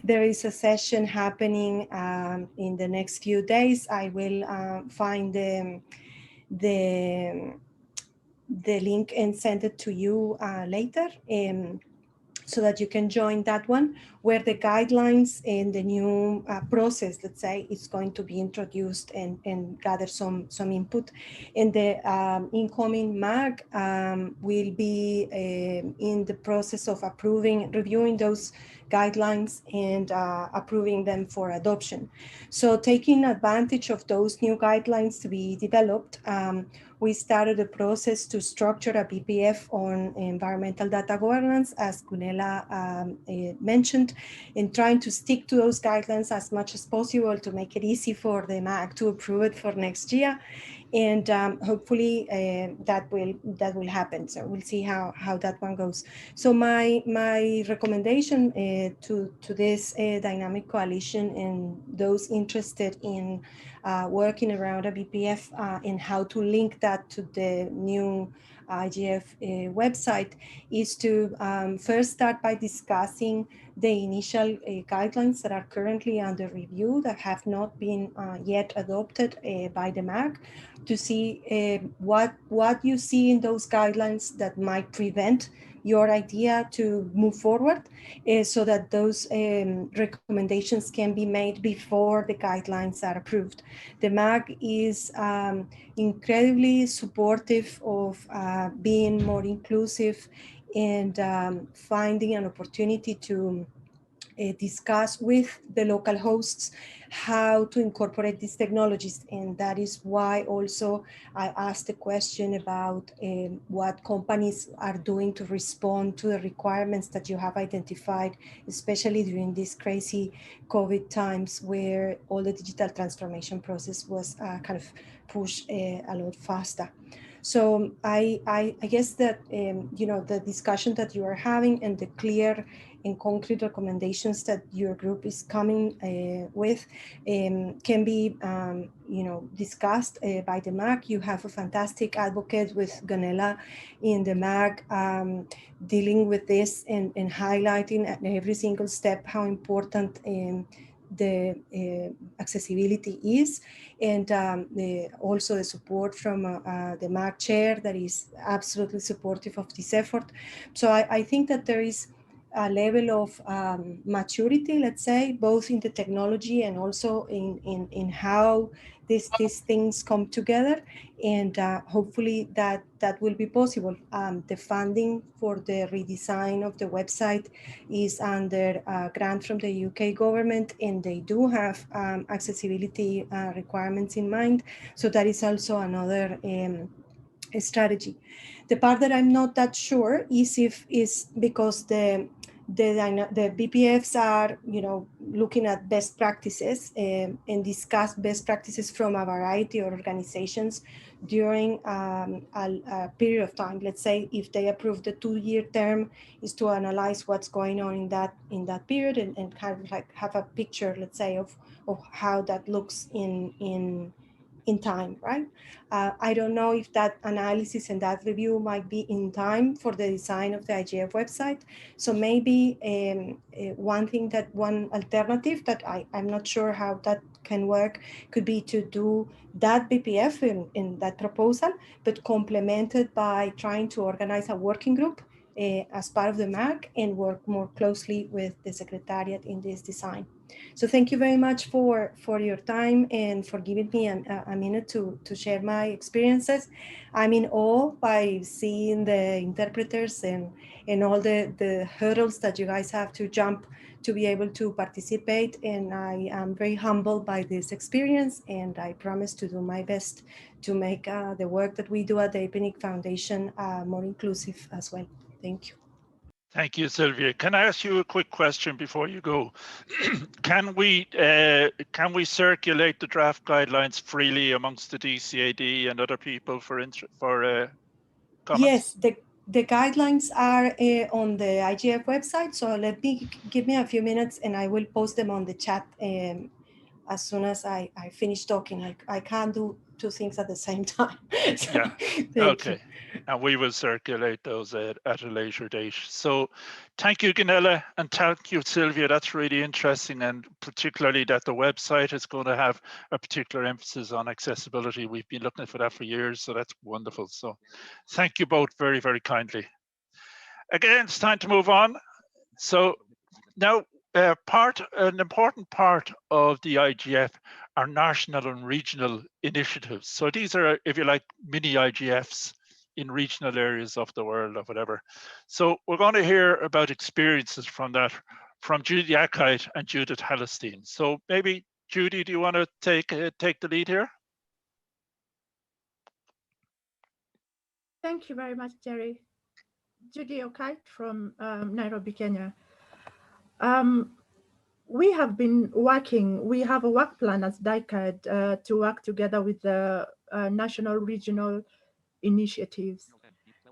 There is a session happening in the next few days. I will find the link and send it to you later, so that you can join that one, where the guidelines and the new process, let's say, is going to be introduced and gather some input. And the incoming MAG will be in the process of reviewing those guidelines and approving them for adoption. So taking advantage of those new guidelines to be developed, we started a process to structure a BPF on environmental data governance, as Gunela mentioned, and trying to stick to those guidelines as much as possible to make it easy for the MAG to approve it for next year. And hopefully that will happen. So we'll see how that one goes. So my recommendation to this dynamic coalition and those interested in working around a BPF and how to link that to the new IGF website is to first start by discussing the initial guidelines that are currently under review that have not been yet adopted by the MAG, to see what you see in those guidelines that might prevent your idea to move forward, so that those recommendations can be made before the guidelines are approved. The MAG is incredibly supportive of being more inclusive and finding an opportunity to discuss with the local hosts how to incorporate these technologies. And that is why also I asked the question about what companies are doing to respond to the requirements that you have identified, especially during these crazy COVID times where all the digital transformation process was kind of pushed a lot faster. So I guess that, the discussion that you are having and the clear and concrete recommendations that your group is coming with can be, discussed by the MAG. You have a fantastic advocate with Gunela in the MAG dealing with this and highlighting at every single step how important the accessibility is, and also the support from the MAG chair that is absolutely supportive of this effort. So I think that there is a level of maturity, let's say, both in the technology and also in how these things come together, and hopefully that will be possible. The funding for the redesign of the website is under a grant from the UK government, and they do have accessibility requirements in mind. So that is also another strategy. The part that I'm not that sure is because the BPFs are, looking at best practices and discuss best practices from a variety of organizations during a period of time. Let's say if they approve the 2-year term, is to analyze what's going on in that period and kind of like have a picture, let's say, of how that looks in in time, right? I don't know if that analysis and that review might be in time for the design of the IGF website. So maybe one alternative that I'm not sure how that can work could be to do that BPF in that proposal, but complemented by trying to organize a working group as part of the MAC and work more closely with the Secretariat in this design. So thank you very much for your time and for giving me a minute to share my experiences. I'm in awe by seeing the interpreters and all the hurdles that you guys have to jump to be able to participate. And I am very humbled by this experience, and I promise to do my best to make the work that we do at the Epinic Foundation more inclusive as well. Thank you. Thank you, Sylvia. Can I ask you a quick question before you go? Can we circulate the draft guidelines freely amongst the DCAD and other people for comments? Yes, the guidelines are on the IGF website. So give me a few minutes and I will post them on the chat as soon as I finish talking. I can't do two things at the same time. So, yeah, okay. You. And we will circulate those at a later date. So thank you, Gunela, and thank you, Sylvia. That's really interesting, and particularly that the website is going to have a particular emphasis on accessibility. We've been looking for that for years, so that's wonderful. So thank you both very, very kindly. Again, it's time to move on. So now an important part of the IGF are national and regional initiatives. So these are, if you like, mini IGFs in regional areas of the world or whatever. So we're going to hear about experiences from that, from Judy Okite and Judith Hellerstein. So maybe, Judy, do you want to take the lead here? Thank you very much, Gerry. Judy Okite from Nairobi, Kenya. We have been working, we have a work plan as DCAD to work together with the national regional initiatives.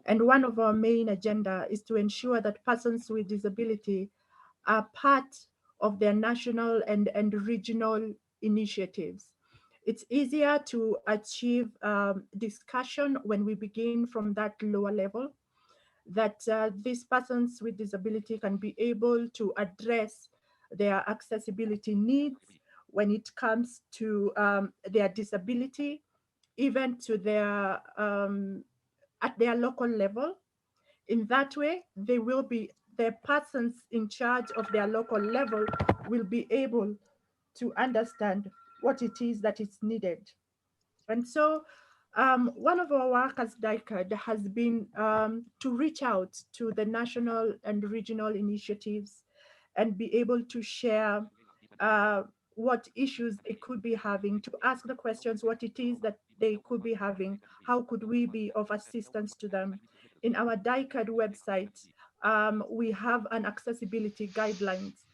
And one of our main agenda is to ensure that persons with disability are part of their national and regional initiatives. It's easier to achieve discussion when we begin from that lower level, that these persons with disability can be able to address their accessibility needs when it comes to their disability, even to their at their local level. In that way, they will be, the persons in charge of their local level will be able to understand what it is that is needed. And so one of our work as DCAD has been to reach out to the national and regional initiatives and be able to share what issues they could be having, to ask the questions, what it is that they could be having, how could we be of assistance to them. In our DCAD website, we have an accessibility guidelines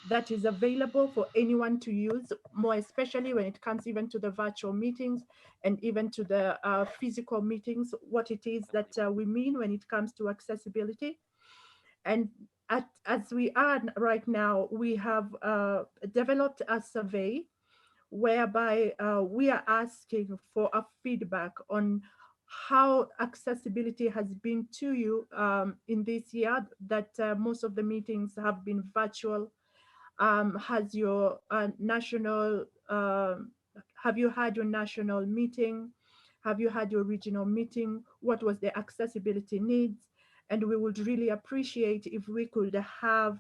that is available for anyone to use, more especially when it comes even to the virtual meetings and even to the physical meetings, what it is that we mean when it comes to accessibility. And as we are right now, we have developed a survey whereby we are asking for a feedback on how accessibility has been to you in this year, that most of the meetings have been virtual. Has your national, have you had your national meeting? Have you had your regional meeting? What was the accessibility needs? And we would really appreciate if we could have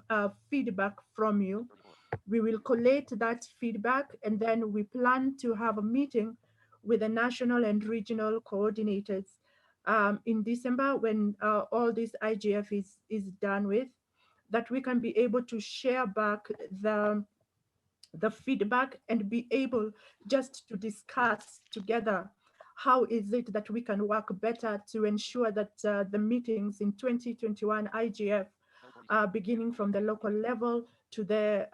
feedback from you. We will collate that feedback, and then we plan to have a meeting with the national and regional coordinators in December when all this IGF is done with, that we can be able to share back the feedback and be able just to discuss together how is it that we can work better to ensure that the meetings in 2021 IGF are beginning from the local level to the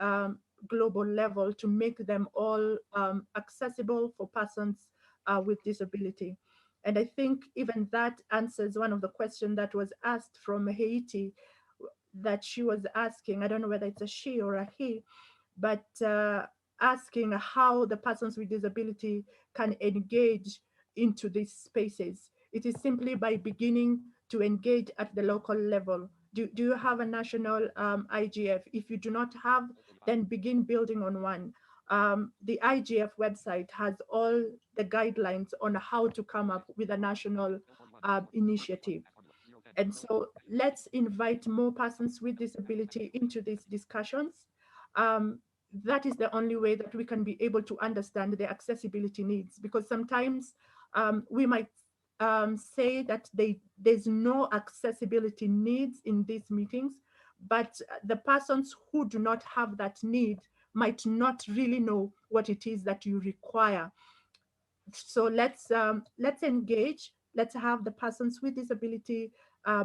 global level, to make them all accessible for persons with disability. And I think even that answers one of the questions that was asked from Haiti, that she was asking, I don't know whether it's a she or a he, but asking how the persons with disability can engage into these spaces. It is simply by beginning to engage at the local level. Do you have a national IGF? If you do not have, then begin building on one. The IGF website has all the guidelines on how to come up with a national initiative. And so let's invite more persons with disability into these discussions. That is the only way that we can be able to understand the accessibility needs, because sometimes we might say that there's no accessibility needs in these meetings, but the persons who do not have that need might not really know what it is that you require. So let's engage. Let's have the persons with disability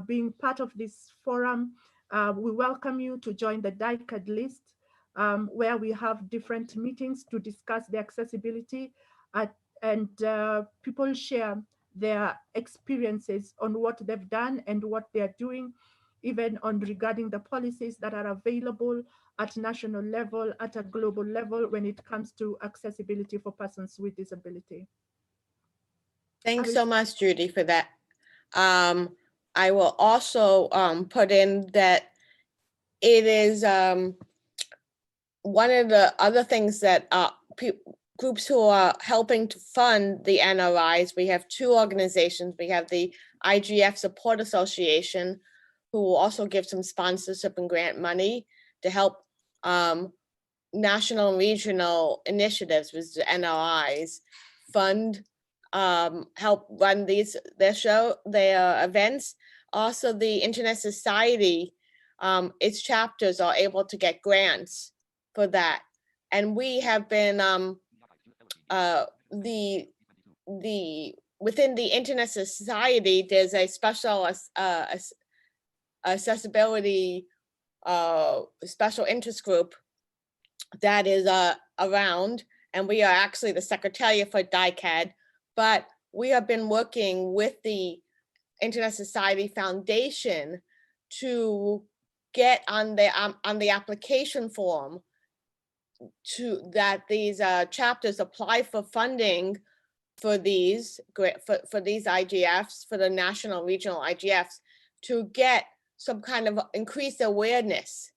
being part of this forum. We welcome you to join the DCAD list, where we have different meetings to discuss the accessibility, and people share their experiences on what they've done and what they're doing, even on regarding the policies that are available at national level, at a global level, when it comes to accessibility for persons with disability. Thanks so much, Judy, for that. I will also put in that it is one of the other things that groups who are helping to fund the NRIs. We have two organizations. We have the IGF Support Association, who will also give some sponsorship and grant money to help national and regional initiatives with the NRIs fund, help run their events. Also, the Internet Society, its chapters are able to get grants for that. And we have been within the Internet Society, there's a special accessibility special interest group that is around, and we are actually the secretariat for DCAD, but we have been working with the Internet Society Foundation to get on the application form to that these chapters apply for funding for these IGFs, for the national regional IGFs, to get some kind of increased awareness,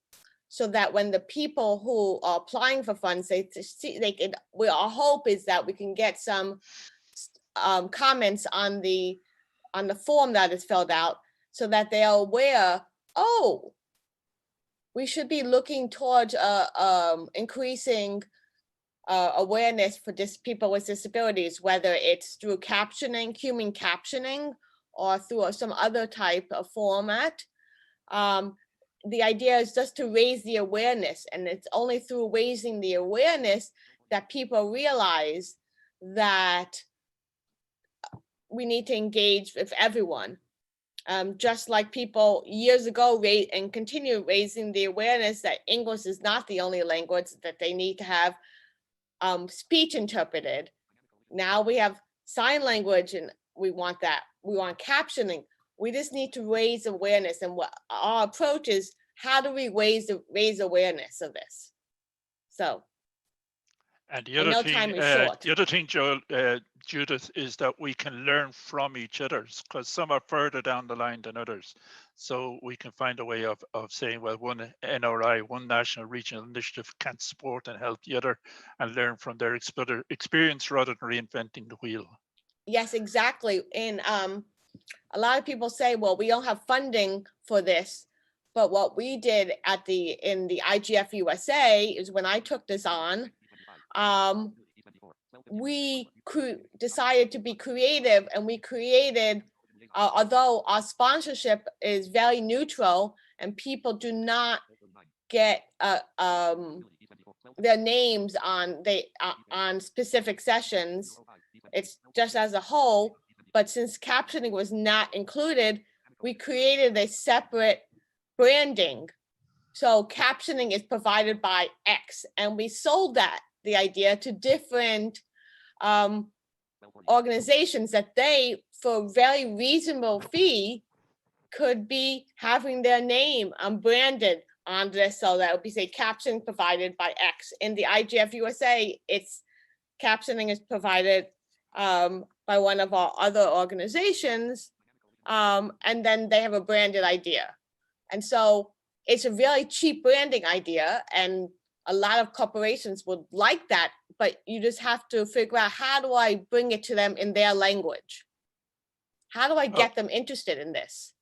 so that when the people who are applying for funds, our hope is that we can get some comments on the form that is filled out, so that they are aware, oh, we should be looking towards increasing awareness for people with disabilities, whether it's through captioning, human captioning, or through some other type of format. The idea is just to raise the awareness, and it's only through raising the awareness that people realize that we need to engage with everyone. Just like people years ago and continue raising the awareness that English is not the only language, that they need to have speech interpreted. Now we have sign language, and we want that. We want captioning. We just need to raise awareness, and what our approach is, how do we raise awareness of this? So, and the other thing, Judith, is that we can learn from each other, because some are further down the line than others. So we can find a way of saying, well, one NRI, one national regional initiative can support and help the other, and learn from their experience rather than reinventing the wheel. Yes, exactly. And a lot of people say, well, we don't have funding for this. But what we did in the IGF USA is, when I took this on, we decided to be creative, and we created, although our sponsorship is very neutral and people do not get their names on specific sessions, it's just as a whole. But since captioning was not included, we created a separate branding. So captioning is provided by X, and we sold the idea to different organizations, that they, for a very reasonable fee, could be having their name branded on this, so that would be, say, captioning provided by X. In the IGF USA, it's captioning is provided by one of our other organizations, and then they have a branded idea. And so it's a really cheap branding idea, and a lot of corporations would like that, but you just have to figure out, how do I bring it to them in their language? How do I get them interested in this?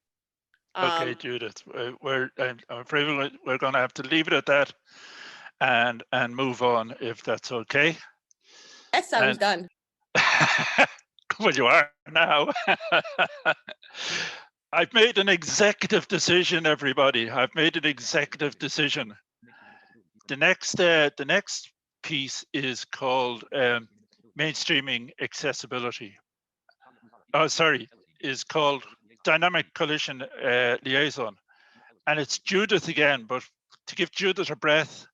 Okay, Judith, I'm afraid we're going to have to leave it at that and move on, if that's okay. Yes, I was done. Well, you are now. I've made an executive decision, everybody. I've made an executive decision. The next piece is called mainstreaming accessibility. Oh, sorry, is called Dynamic Coalition Liaison. And it's Judith again, but to give Judith a breath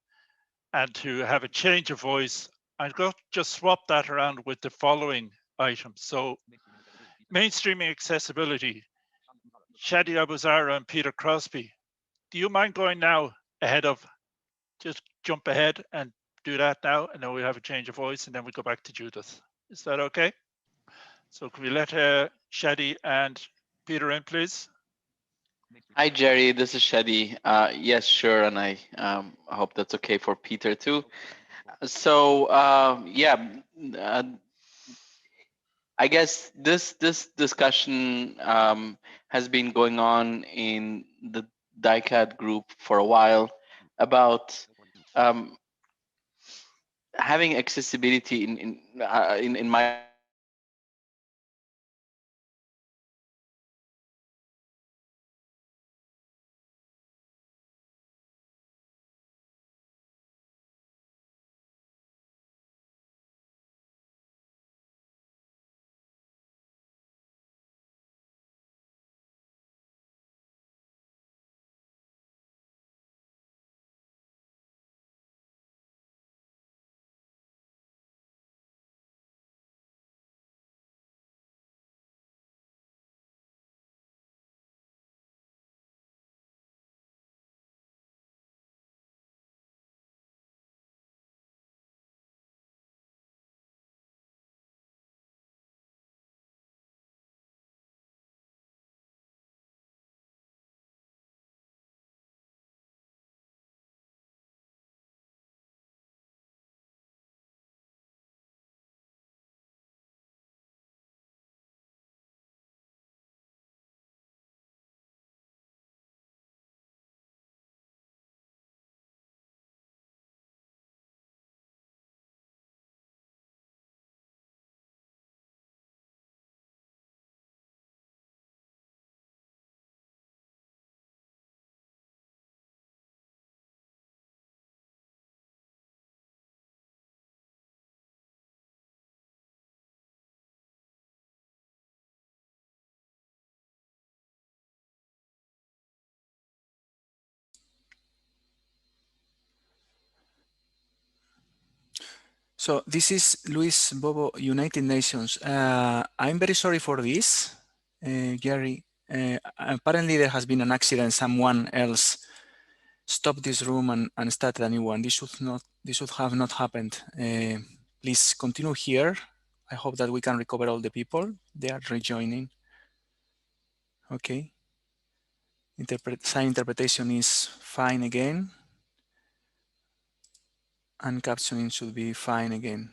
and to have a change of voice, I'm going to just swap that around with the following items. So mainstreaming accessibility, Shadi Abou-Zahra and Peter Crosbie. Do you mind going now ahead of, just jump ahead and do that now, and then we have a change of voice, and then we go back to Judith. Is that okay? So can we let Shadi and Peter in, please? Hi, Gerry. This is Shadi. Yes, sure, and I hope that's okay for Peter too. So yeah, I guess this discussion has been going on in the DCAD group for a while about having accessibility in my So this is Luis Bobo, United Nations. I'm very sorry for this, Gerry. Apparently there has been an accident. Someone else stopped this room and started a new one. This should have not happened. Please continue here. I hope that we can recover all the people. They are rejoining. Okay. Sign interpretation is fine again. And captioning should be fine again.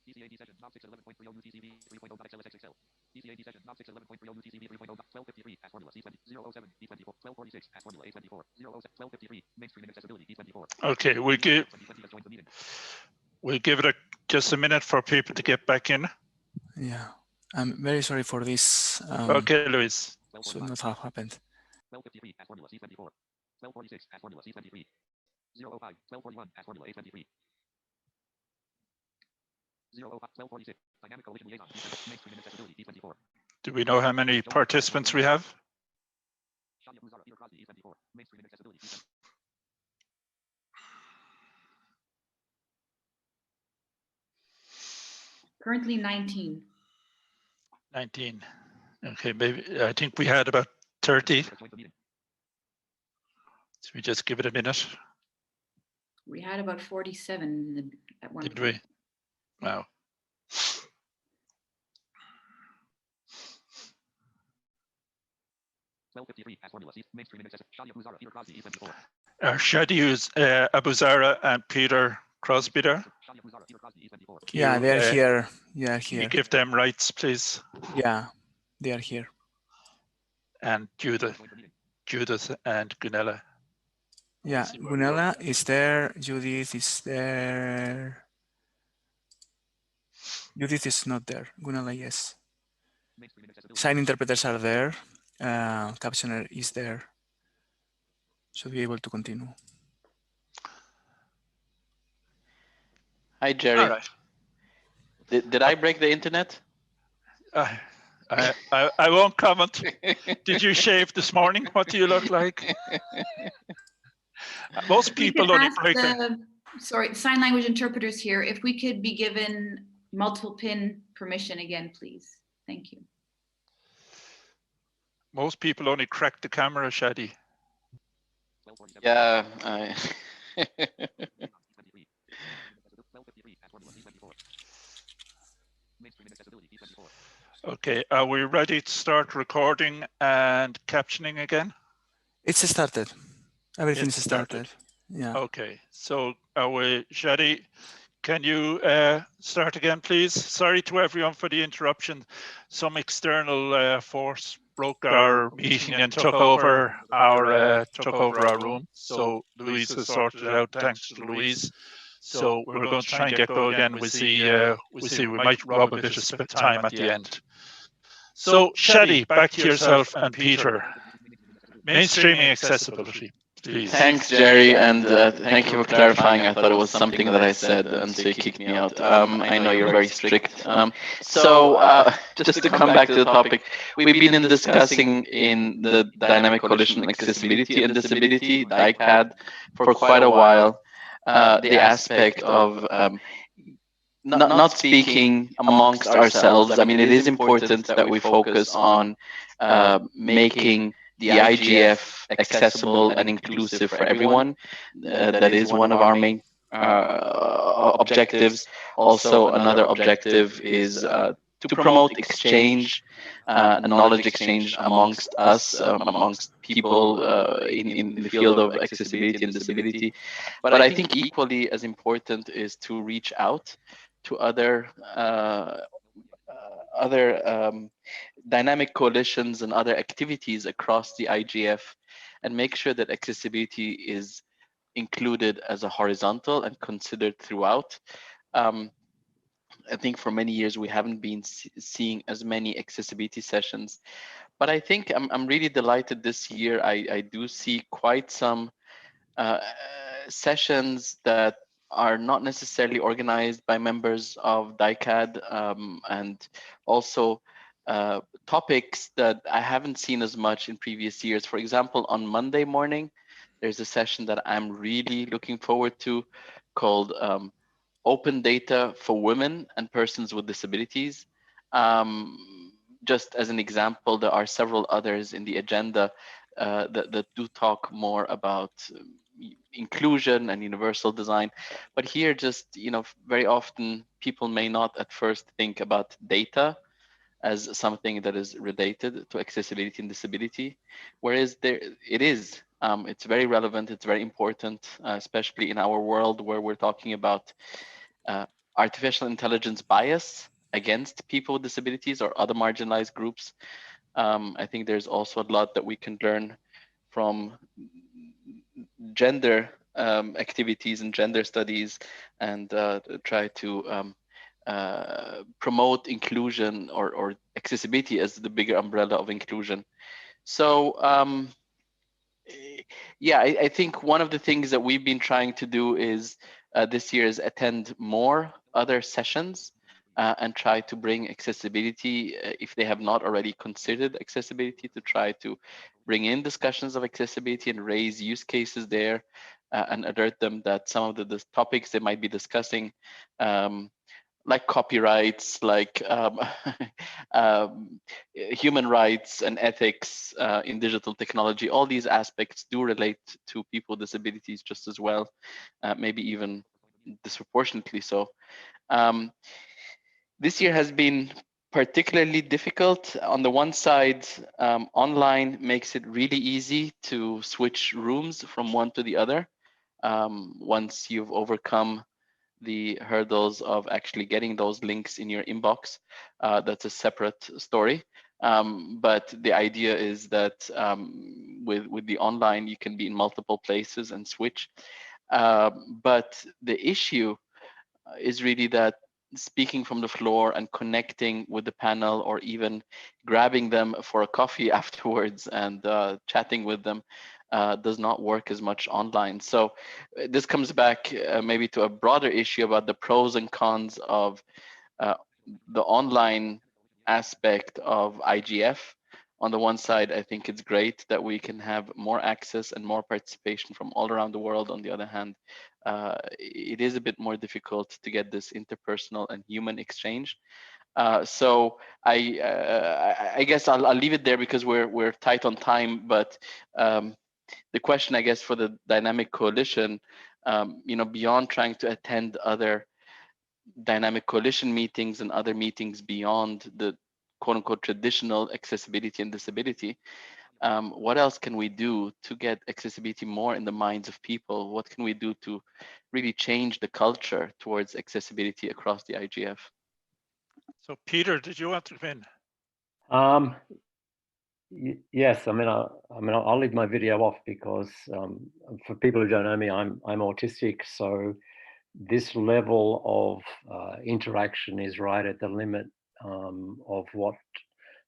DCAD session 9611.30 UTC 3.0 XLSXXL. DCAD session 9611.30 UTC 3.0 1253 as formula C20 007 D24 1246 as formula A24 1253 mainstream accessibility D24. Okay, we'll give it just a minute for people to get back in. Yeah, I'm very sorry for this. Okay, Luis. Should not have happened. 1253 as formula C24 1246 as formula C23 005 1241 as formula A23 005 1246 Dynamic Coalition Liaison mainstream accessibility D24. Do we know how many participants we have? Currently 19. 19. Okay, maybe I think we had about 30. So we just give it a minute. We had about 47 at one Did point. we? Wow. Shadi Abou-Zahra and Peter Crosbie there. Yeah, they're here. Yeah, Can you here. give them rights, please? Yeah, they are here. And Judith and Gunela. Yeah, Gunela is there. Judith is there. Judith is not there. Gunela, yes. Sign interpreters are there. Captioner is there. Should be able to continue. Hi, Gerry. All right. Did I break the internet? I won't comment. Did you shave this morning? What do you look like? Most people only break it. Sorry, sign language interpreters here. If we could be given multiple pin permission again, please. Thank you. Most people only crack the camera, Shadi. Yeah. Okay, are we ready to start recording and captioning again? It's started. Everything's It's started. Yeah. Okay, so are we, Shadi, can you start again, please? Sorry to everyone for the interruption. Some external force broke our meeting and took over our room. So Louise has sorted it out, thanks to Louise. So we're going to try and get going again. We see we might rob a bit of time at the end. So Shadi, back to yourself and Peter. Mainstreaming accessibility, please. Thanks, Gerry, and thank you for clarifying. I thought it was something that I said, and so you kicked me out. I know you're very strict. So just to come back to the topic, we've been discussing in the Dynamic Coalition on Accessibility and Disability, DCAD, for quite a while, the aspect of not speaking amongst ourselves. I mean, it is important that we focus on making the IGF accessible and inclusive for everyone. That is one of our main objectives. Also, another objective is to promote exchange and knowledge exchange amongst us, amongst people in the field of accessibility and disability. But I think equally as important is to reach out to other dynamic coalitions and other activities across the IGF and make sure that accessibility is included as a horizontal and considered throughout. I think for many years we haven't been seeing as many accessibility sessions, but I think I'm really delighted this year. I do see quite some sessions that are not necessarily organized by members of DCAD, and also topics that I haven't seen as much in previous years. For example, on Monday morning, there's a session that I'm really looking forward to called Open Data for Women and Persons with Disabilities. Just as an example, there are several others in the agenda that do talk more about inclusion and universal design. But here, just, very often people may not at first think about data as something that is related to accessibility and disability, whereas it is. It's very relevant, it's very important, especially in our world where we're talking about artificial intelligence bias against people with disabilities or other marginalized groups. I think there's also a lot that we can learn from gender activities and gender studies, and try to promote inclusion or accessibility as the bigger umbrella of inclusion. So yeah, I think one of the things that we've been trying to do is this year is attend more other sessions and try to bring accessibility, if they have not already considered accessibility, to try to bring in discussions of accessibility and raise use cases there, and alert them that some of the topics they might be discussing, like copyrights, like human rights and ethics in digital technology, all these aspects do relate to people with disabilities just as well, maybe even disproportionately so. This year has been particularly difficult. On the one side, online makes it really easy to switch rooms from one to the other. Once you've overcome the hurdles of actually getting those links in your inbox, that's a separate story. But the idea is that with the online, you can be in multiple places and switch. But the issue is really that speaking from the floor and connecting with the panel, or even grabbing them for a coffee afterwards and chatting with them, does not work as much online. So this comes back maybe to a broader issue about the pros and cons of the online aspect of IGF. On the one side, I think it's great that we can have more access and more participation from all around the world. On the other hand, it is a bit more difficult to get this interpersonal and human exchange. So I guess I'll leave it there because we're tight on time. But the question, I guess, for the Dynamic Coalition, beyond trying to attend other Dynamic Coalition meetings and other meetings beyond the quote-unquote traditional accessibility and disability, what else can we do to get accessibility more in the minds of people? What can we do to really change the culture towards accessibility across the IGF? So Peter, did you want to come in? Yes, I'll leave my video off because for people who don't know me, I'm autistic, so this level of interaction is right at the limit of what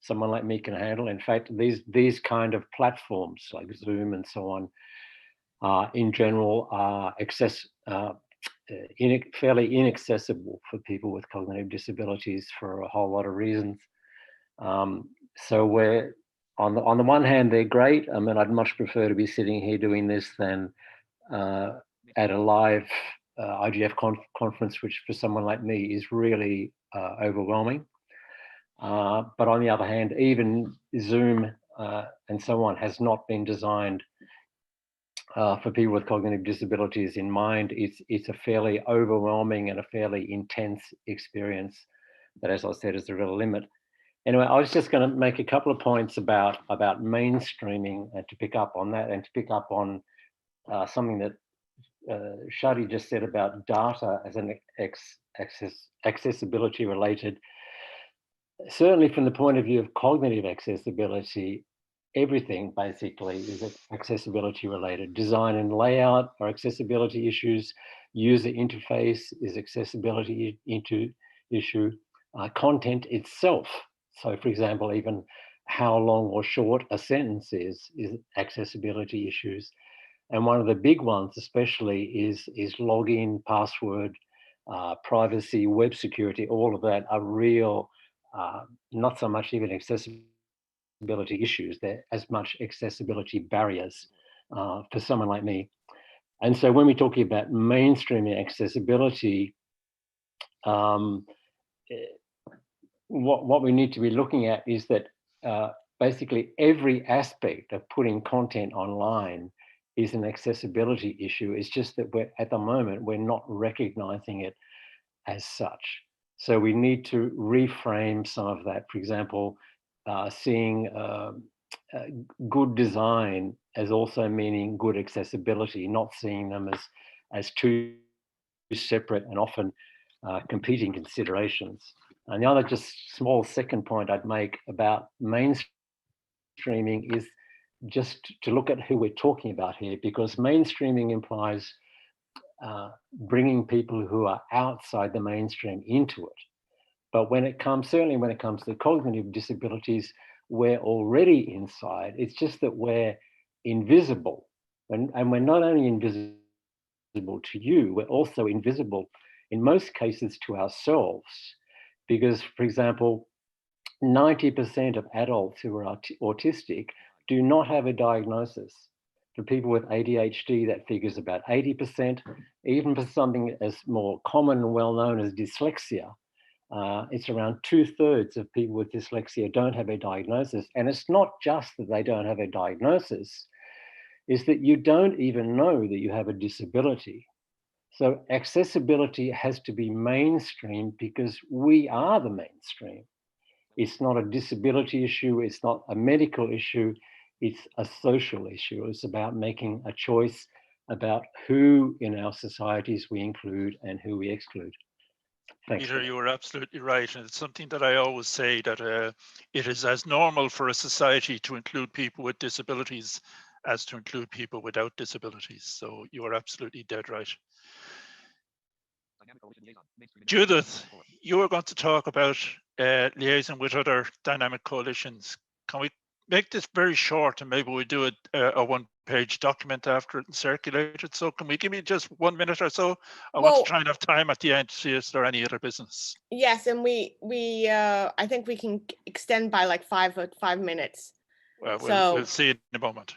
someone like me can handle. In fact, these kind of platforms like Zoom and so on, in general, are fairly inaccessible for people with cognitive disabilities for a whole lot of reasons. So we're on the one hand, they're great. I'd much prefer to be sitting here doing this than at a live IGF conference, which for someone like me is really overwhelming. But on the other hand, even Zoom and so on has not been designed for people with cognitive disabilities in mind. It's a fairly overwhelming and a fairly intense experience that, as I said, is the real limit. Anyway, I was just going to make a couple of points about mainstreaming, and to pick up on that, and to pick up on something that Shadi just said about data as an accessibility related. Certainly from the point of view of cognitive accessibility, everything basically is accessibility related. Design and layout are accessibility issues. User interface is accessibility issue. Content itself. So for example, even how long or short a sentence is accessibility issues. And one of the big ones especially is login, password, privacy, web security. All of that are real, not so much even accessibility issues, they're as much accessibility barriers for someone like me. And so when we're talking about mainstreaming accessibility, what we need to be looking at is that basically every aspect of putting content online is an accessibility issue. It's just that at the moment, we're not recognizing it as such. So we need to reframe some of that. For example, seeing good design as also meaning good accessibility, not seeing them as two separate and often competing considerations. And the other just small second point I'd make about mainstreaming is just to look at who we're talking about here, because mainstreaming implies bringing people who are outside the mainstream into it. But certainly when it comes to cognitive disabilities, we're already inside. It's just that we're invisible. And we're not only invisible to you, we're also invisible in most cases to ourselves, Because, for example, 90% of adults who are autistic do not have a diagnosis. For people with ADHD, that figure's about 80%. Even for something as more common and well-known as dyslexia, it's around 2/3 of people with dyslexia don't have a diagnosis. And it's not just that they don't have a diagnosis, it's that you don't even know that you have a disability. So accessibility has to be mainstream because we are the mainstream. It's not a disability issue, it's not a medical issue, it's a social issue. It's about making a choice about who in our societies we include and who we exclude. Thanks. Peter, you are absolutely right. And it's something that I always say, that it is as normal for a society to include people with disabilities as to include people without disabilities. So you are absolutely dead right. Judith, you are going to talk about liaison with other dynamic coalitions. Can we make this very short, and maybe we do a one-page document after it and circulate it? So can we give me just 1 minute or so? I want to try and have time at the end to see if there any other business. Yes, and I think we can extend by like 5 minutes. Well, we'll see in a moment.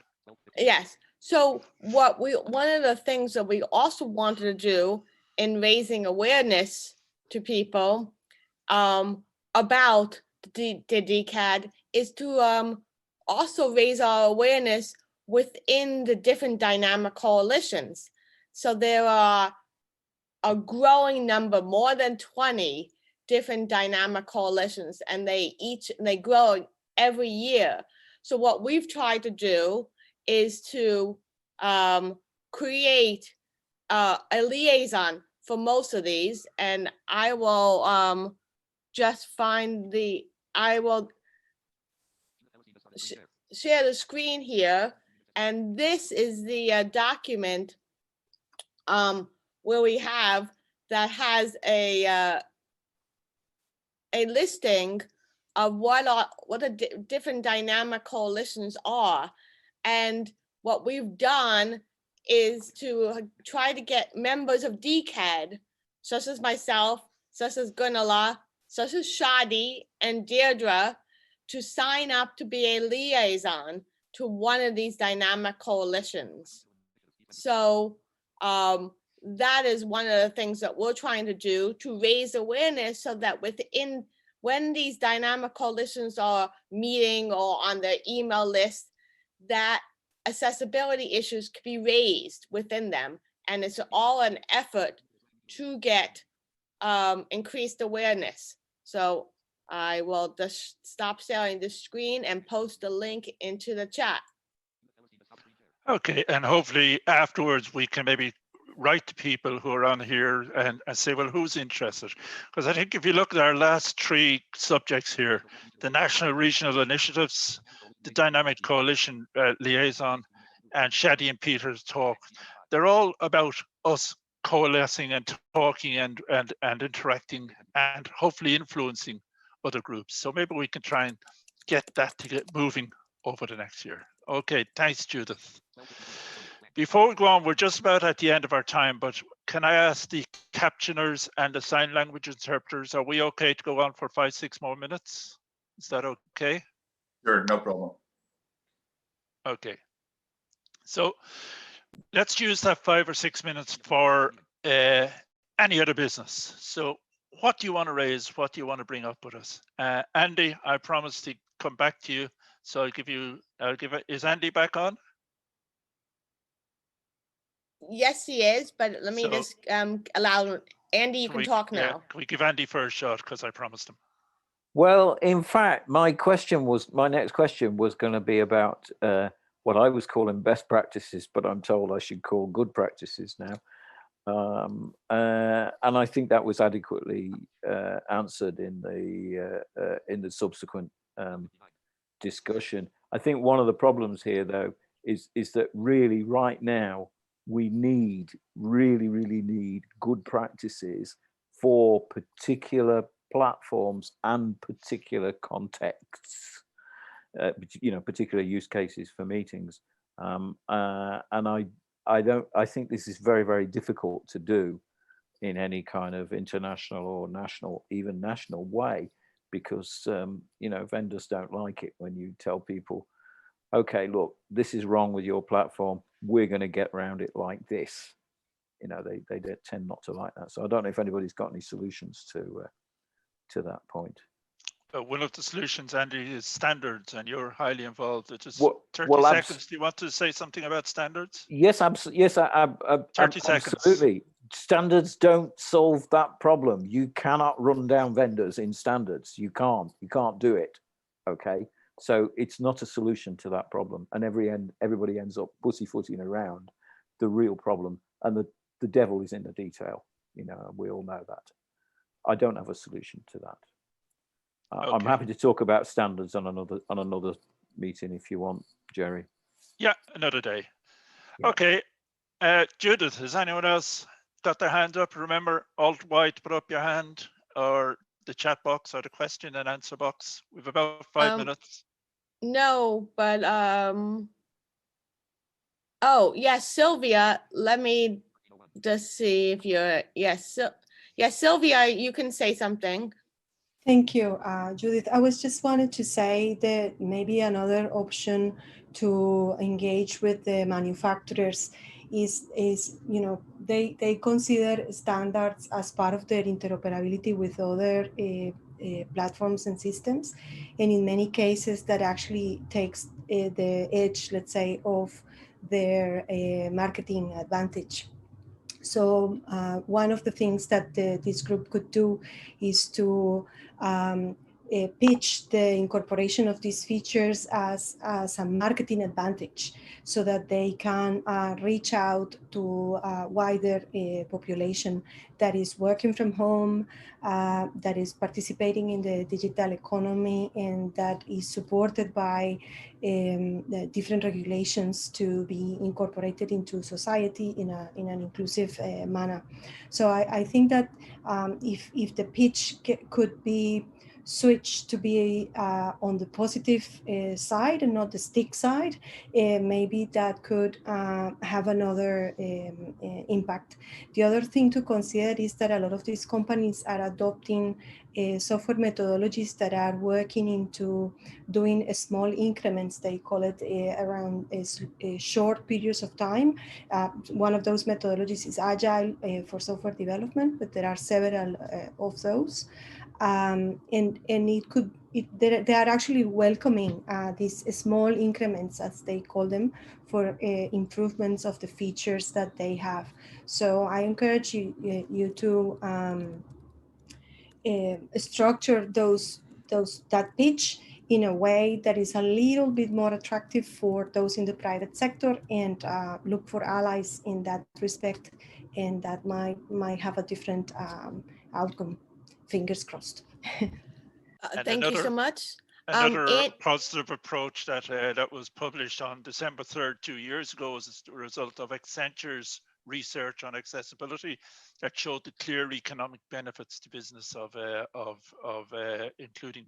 Yes. So one of the things that we also wanted to do in raising awareness to people about the DCAD is to also raise our awareness within the different dynamic coalitions. So there are a growing number, more than 20 different dynamic coalitions, and they grow every year. So what we've tried to do is to create a liaison for most of these, and I will just find I will share the screen here, and this is the document where we have that has a listing of what the different dynamic coalitions are. And what we've done is to try to get members of DCAD, such as myself, such as Gunela, such as Shadi and Deirdre, to sign up to be a liaison to one of these dynamic coalitions. So that is one of the things that we're trying to do, to raise awareness so that when these dynamic coalitions are meeting or on the email list, that accessibility issues can be raised within them. And it's all an effort to get increased awareness. So I will just stop sharing the screen and post the link into the chat. Okay, and hopefully afterwards we can maybe write to people who are on here and say, well, who's interested? Because I think if you look at our last 3 subjects here, the national regional initiatives, the dynamic coalition liaison, and Shadi and Peter's talk, they're all about us coalescing and talking and interacting and hopefully influencing other groups. So maybe we can try and get that to get moving over the next year. Okay, thanks, Judith. Before we go on, we're just about at the end of our time, but can I ask the captioners and the sign language interpreters, are we okay to go on for 5-6 more minutes? Is that okay? Sure, no problem. Okay. So let's use that 5 or 6 minutes for any other business. So what do you want to raise? What do you want to bring up with us? Andy, I promised to come back to you. So is Andy back on? Yes, he is, but let me just allow Andy, you can talk now. Yeah, can we give Andy first shot, because I promised him. Well, in fact, my next question was going to be about what I was calling best practices, but I'm told I should call good practices now. And I think that was adequately answered in the subsequent discussion. I think one of the problems here, though, is that really right now we really need good practices for particular platforms and particular contexts, particular use cases for meetings. And I think this is very, very difficult to do in any kind of international or national, even national way, because you know, vendors don't like it when you tell people, okay, look, this is wrong with your platform, we're going to get around it like this. You know, they tend not to like that. So I don't know if anybody's got any solutions to that point. One of the solutions, Andy, is standards, and you're highly involved. It's just 30 well, seconds. Do you want to say something about standards? Yes, absolutely. Yes, 30 seconds. Absolutely. Standards don't solve that problem. You cannot run down vendors in standards. You can't do it. Okay. So it's not a solution to that problem. And everybody ends up pussyfooting around the real problem. And the devil is in the detail. You know, we all know that. I don't have a solution to that. Okay. I'm happy to talk about standards on another meeting if you want, Gerry. Yeah, another day. Yeah. Okay. Judith, has anyone else got their hand up? Remember, Alt-Y to put up your hand, or the chat box, or the question and answer box. We've about 5 minutes. No, but oh yes, Sylvia. Let me just see if you're yes, Sylvia, you can say something. Thank you, Judith. I was just wanted to say that maybe another option to engage with the manufacturers is you know, they consider standards as part of their interoperability with other platforms and systems, and in many cases that actually takes the edge, let's say, of their marketing advantage. So one of the things that this group could do is to pitch the incorporation of these features as a marketing advantage, so that they can reach out to a wider population that is working from home, that is participating in the digital economy, and that is supported by the different regulations to be incorporated into society in an inclusive manner. So I think that if the pitch could be switched to be on the positive side and not the stick side, maybe that could have another impact. The other thing to consider is that a lot of these companies are adopting software methodologies that are working into doing small increments. They call it around short periods of time. One of those methodologies is Agile for software development, but there are several of those. And they are actually welcoming these small increments, as they call them, for improvements of the features that they have. So I encourage you to structure that pitch in a way that is a little bit more attractive for those in the private sector, and look for allies in that respect, and that might have a different outcome. Fingers crossed. Thank you so much. Another positive approach that was published on December 3rd, 2 years ago, is the result of Accenture's research on accessibility that showed the clear economic benefits to business of including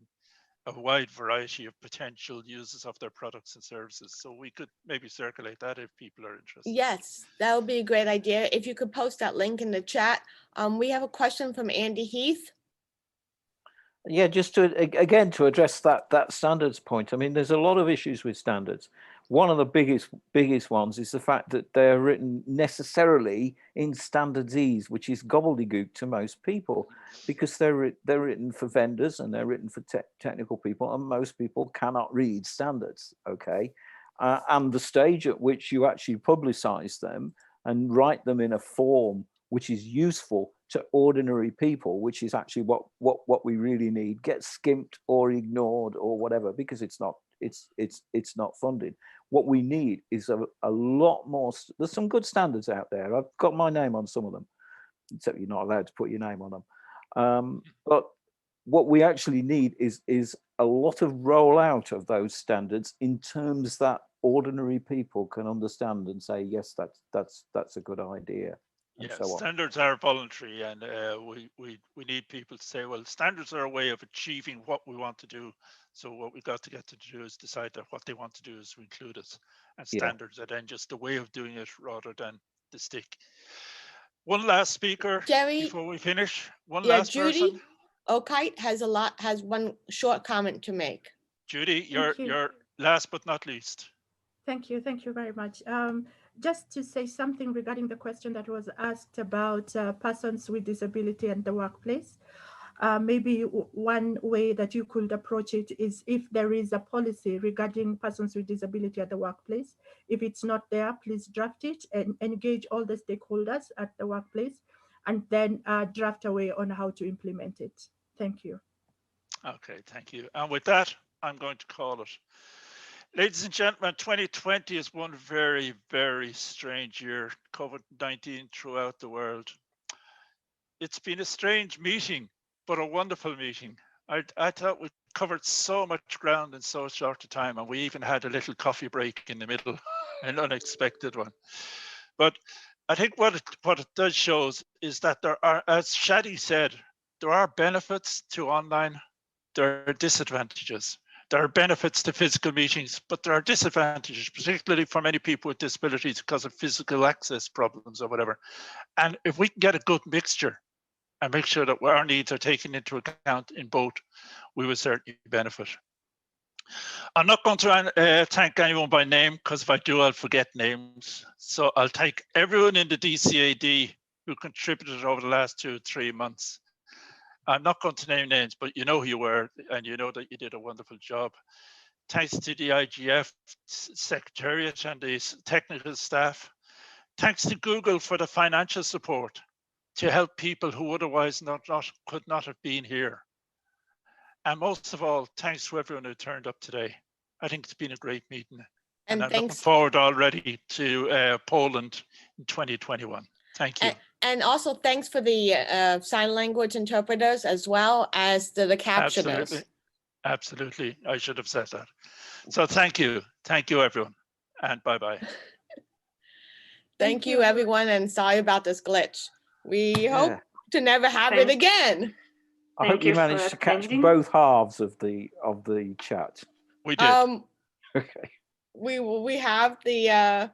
a wide variety of potential uses of their products and services. So we could maybe circulate that if people are interested. Yes, that would be a great idea. If you could post that link in the chat. We have a question from Andy Heath. Yeah, just to address that standards point. I mean, there's a lot of issues with standards. One of the biggest ones is the fact that they're written necessarily in standardese, which is gobbledygook to most people, because they're written for vendors and they're written for technical people, and most people cannot read standards. Okay, and the stage at which you actually publicize them and write them in a form which is useful to ordinary people, which is actually what we really need, gets skimped or ignored or whatever, because it's not funded. What we need is a lot more. There's some good standards out there. I've got my name on some of them, except you're not allowed to put your name on them. But what we actually need is a lot of rollout of those standards in terms that ordinary people can understand and say, yes, that's a good idea. Yeah, so standards are voluntary, and we need people to say, well, standards are a way of achieving what we want to do. So what we've got to get to do is decide that what they want to do is to include it, and standards are then just the way of doing it rather than the stick. One last speaker Gerry, before we finish. One yeah, last Judy person. Okite has one short comment to make. Judy, Thank you. you're last but not least. Thank you very much. Just to say something regarding the question that was asked about persons with disability and the workplace. Maybe one way that you could approach it is if there is a policy regarding persons with disability at the workplace. If it's not there, please draft it and engage all the stakeholders at the workplace, and then draft a way on how to implement it. Thank you. Okay, thank you. And with that, I'm going to call it. Ladies and gentlemen, 2020 is one very, very strange year, COVID-19 throughout the world. It's been a strange meeting, but a wonderful meeting. I thought we covered so much ground in so short a time, and we even had a little coffee break in the middle, an unexpected one. But I think what it does show is that there are, as Shadi said, there are benefits to online, there are disadvantages. There are benefits to physical meetings, but there are disadvantages, particularly for many people with disabilities because of physical access problems or whatever. And if we can get a good mixture and make sure that our needs are taken into account in both, we will certainly benefit. I'm not going to thank anyone by name, because if I do, I'll forget names. So I'll thank everyone in the DCAD who contributed over the last 2 or 3 months. I'm not going to name names, but you know who you were, and you know that you did a wonderful job. Thanks to the IGF Secretariat and the technical staff. Thanks to Google for the financial support to help people who otherwise could not have been here. And most of all, thanks to everyone who turned up today. I think it's been a great meeting. And I'm looking forward already to Poland in 2021. Thank you. And also thanks for the sign language interpreters as well as the captioners. Absolutely. I should have said that. So thank you. Thank you, everyone. And bye-bye. Thank you, everyone. And sorry about this glitch. We hope to never have it again. I hope you managed to catch both halves of the chat. We did. Okay. We have the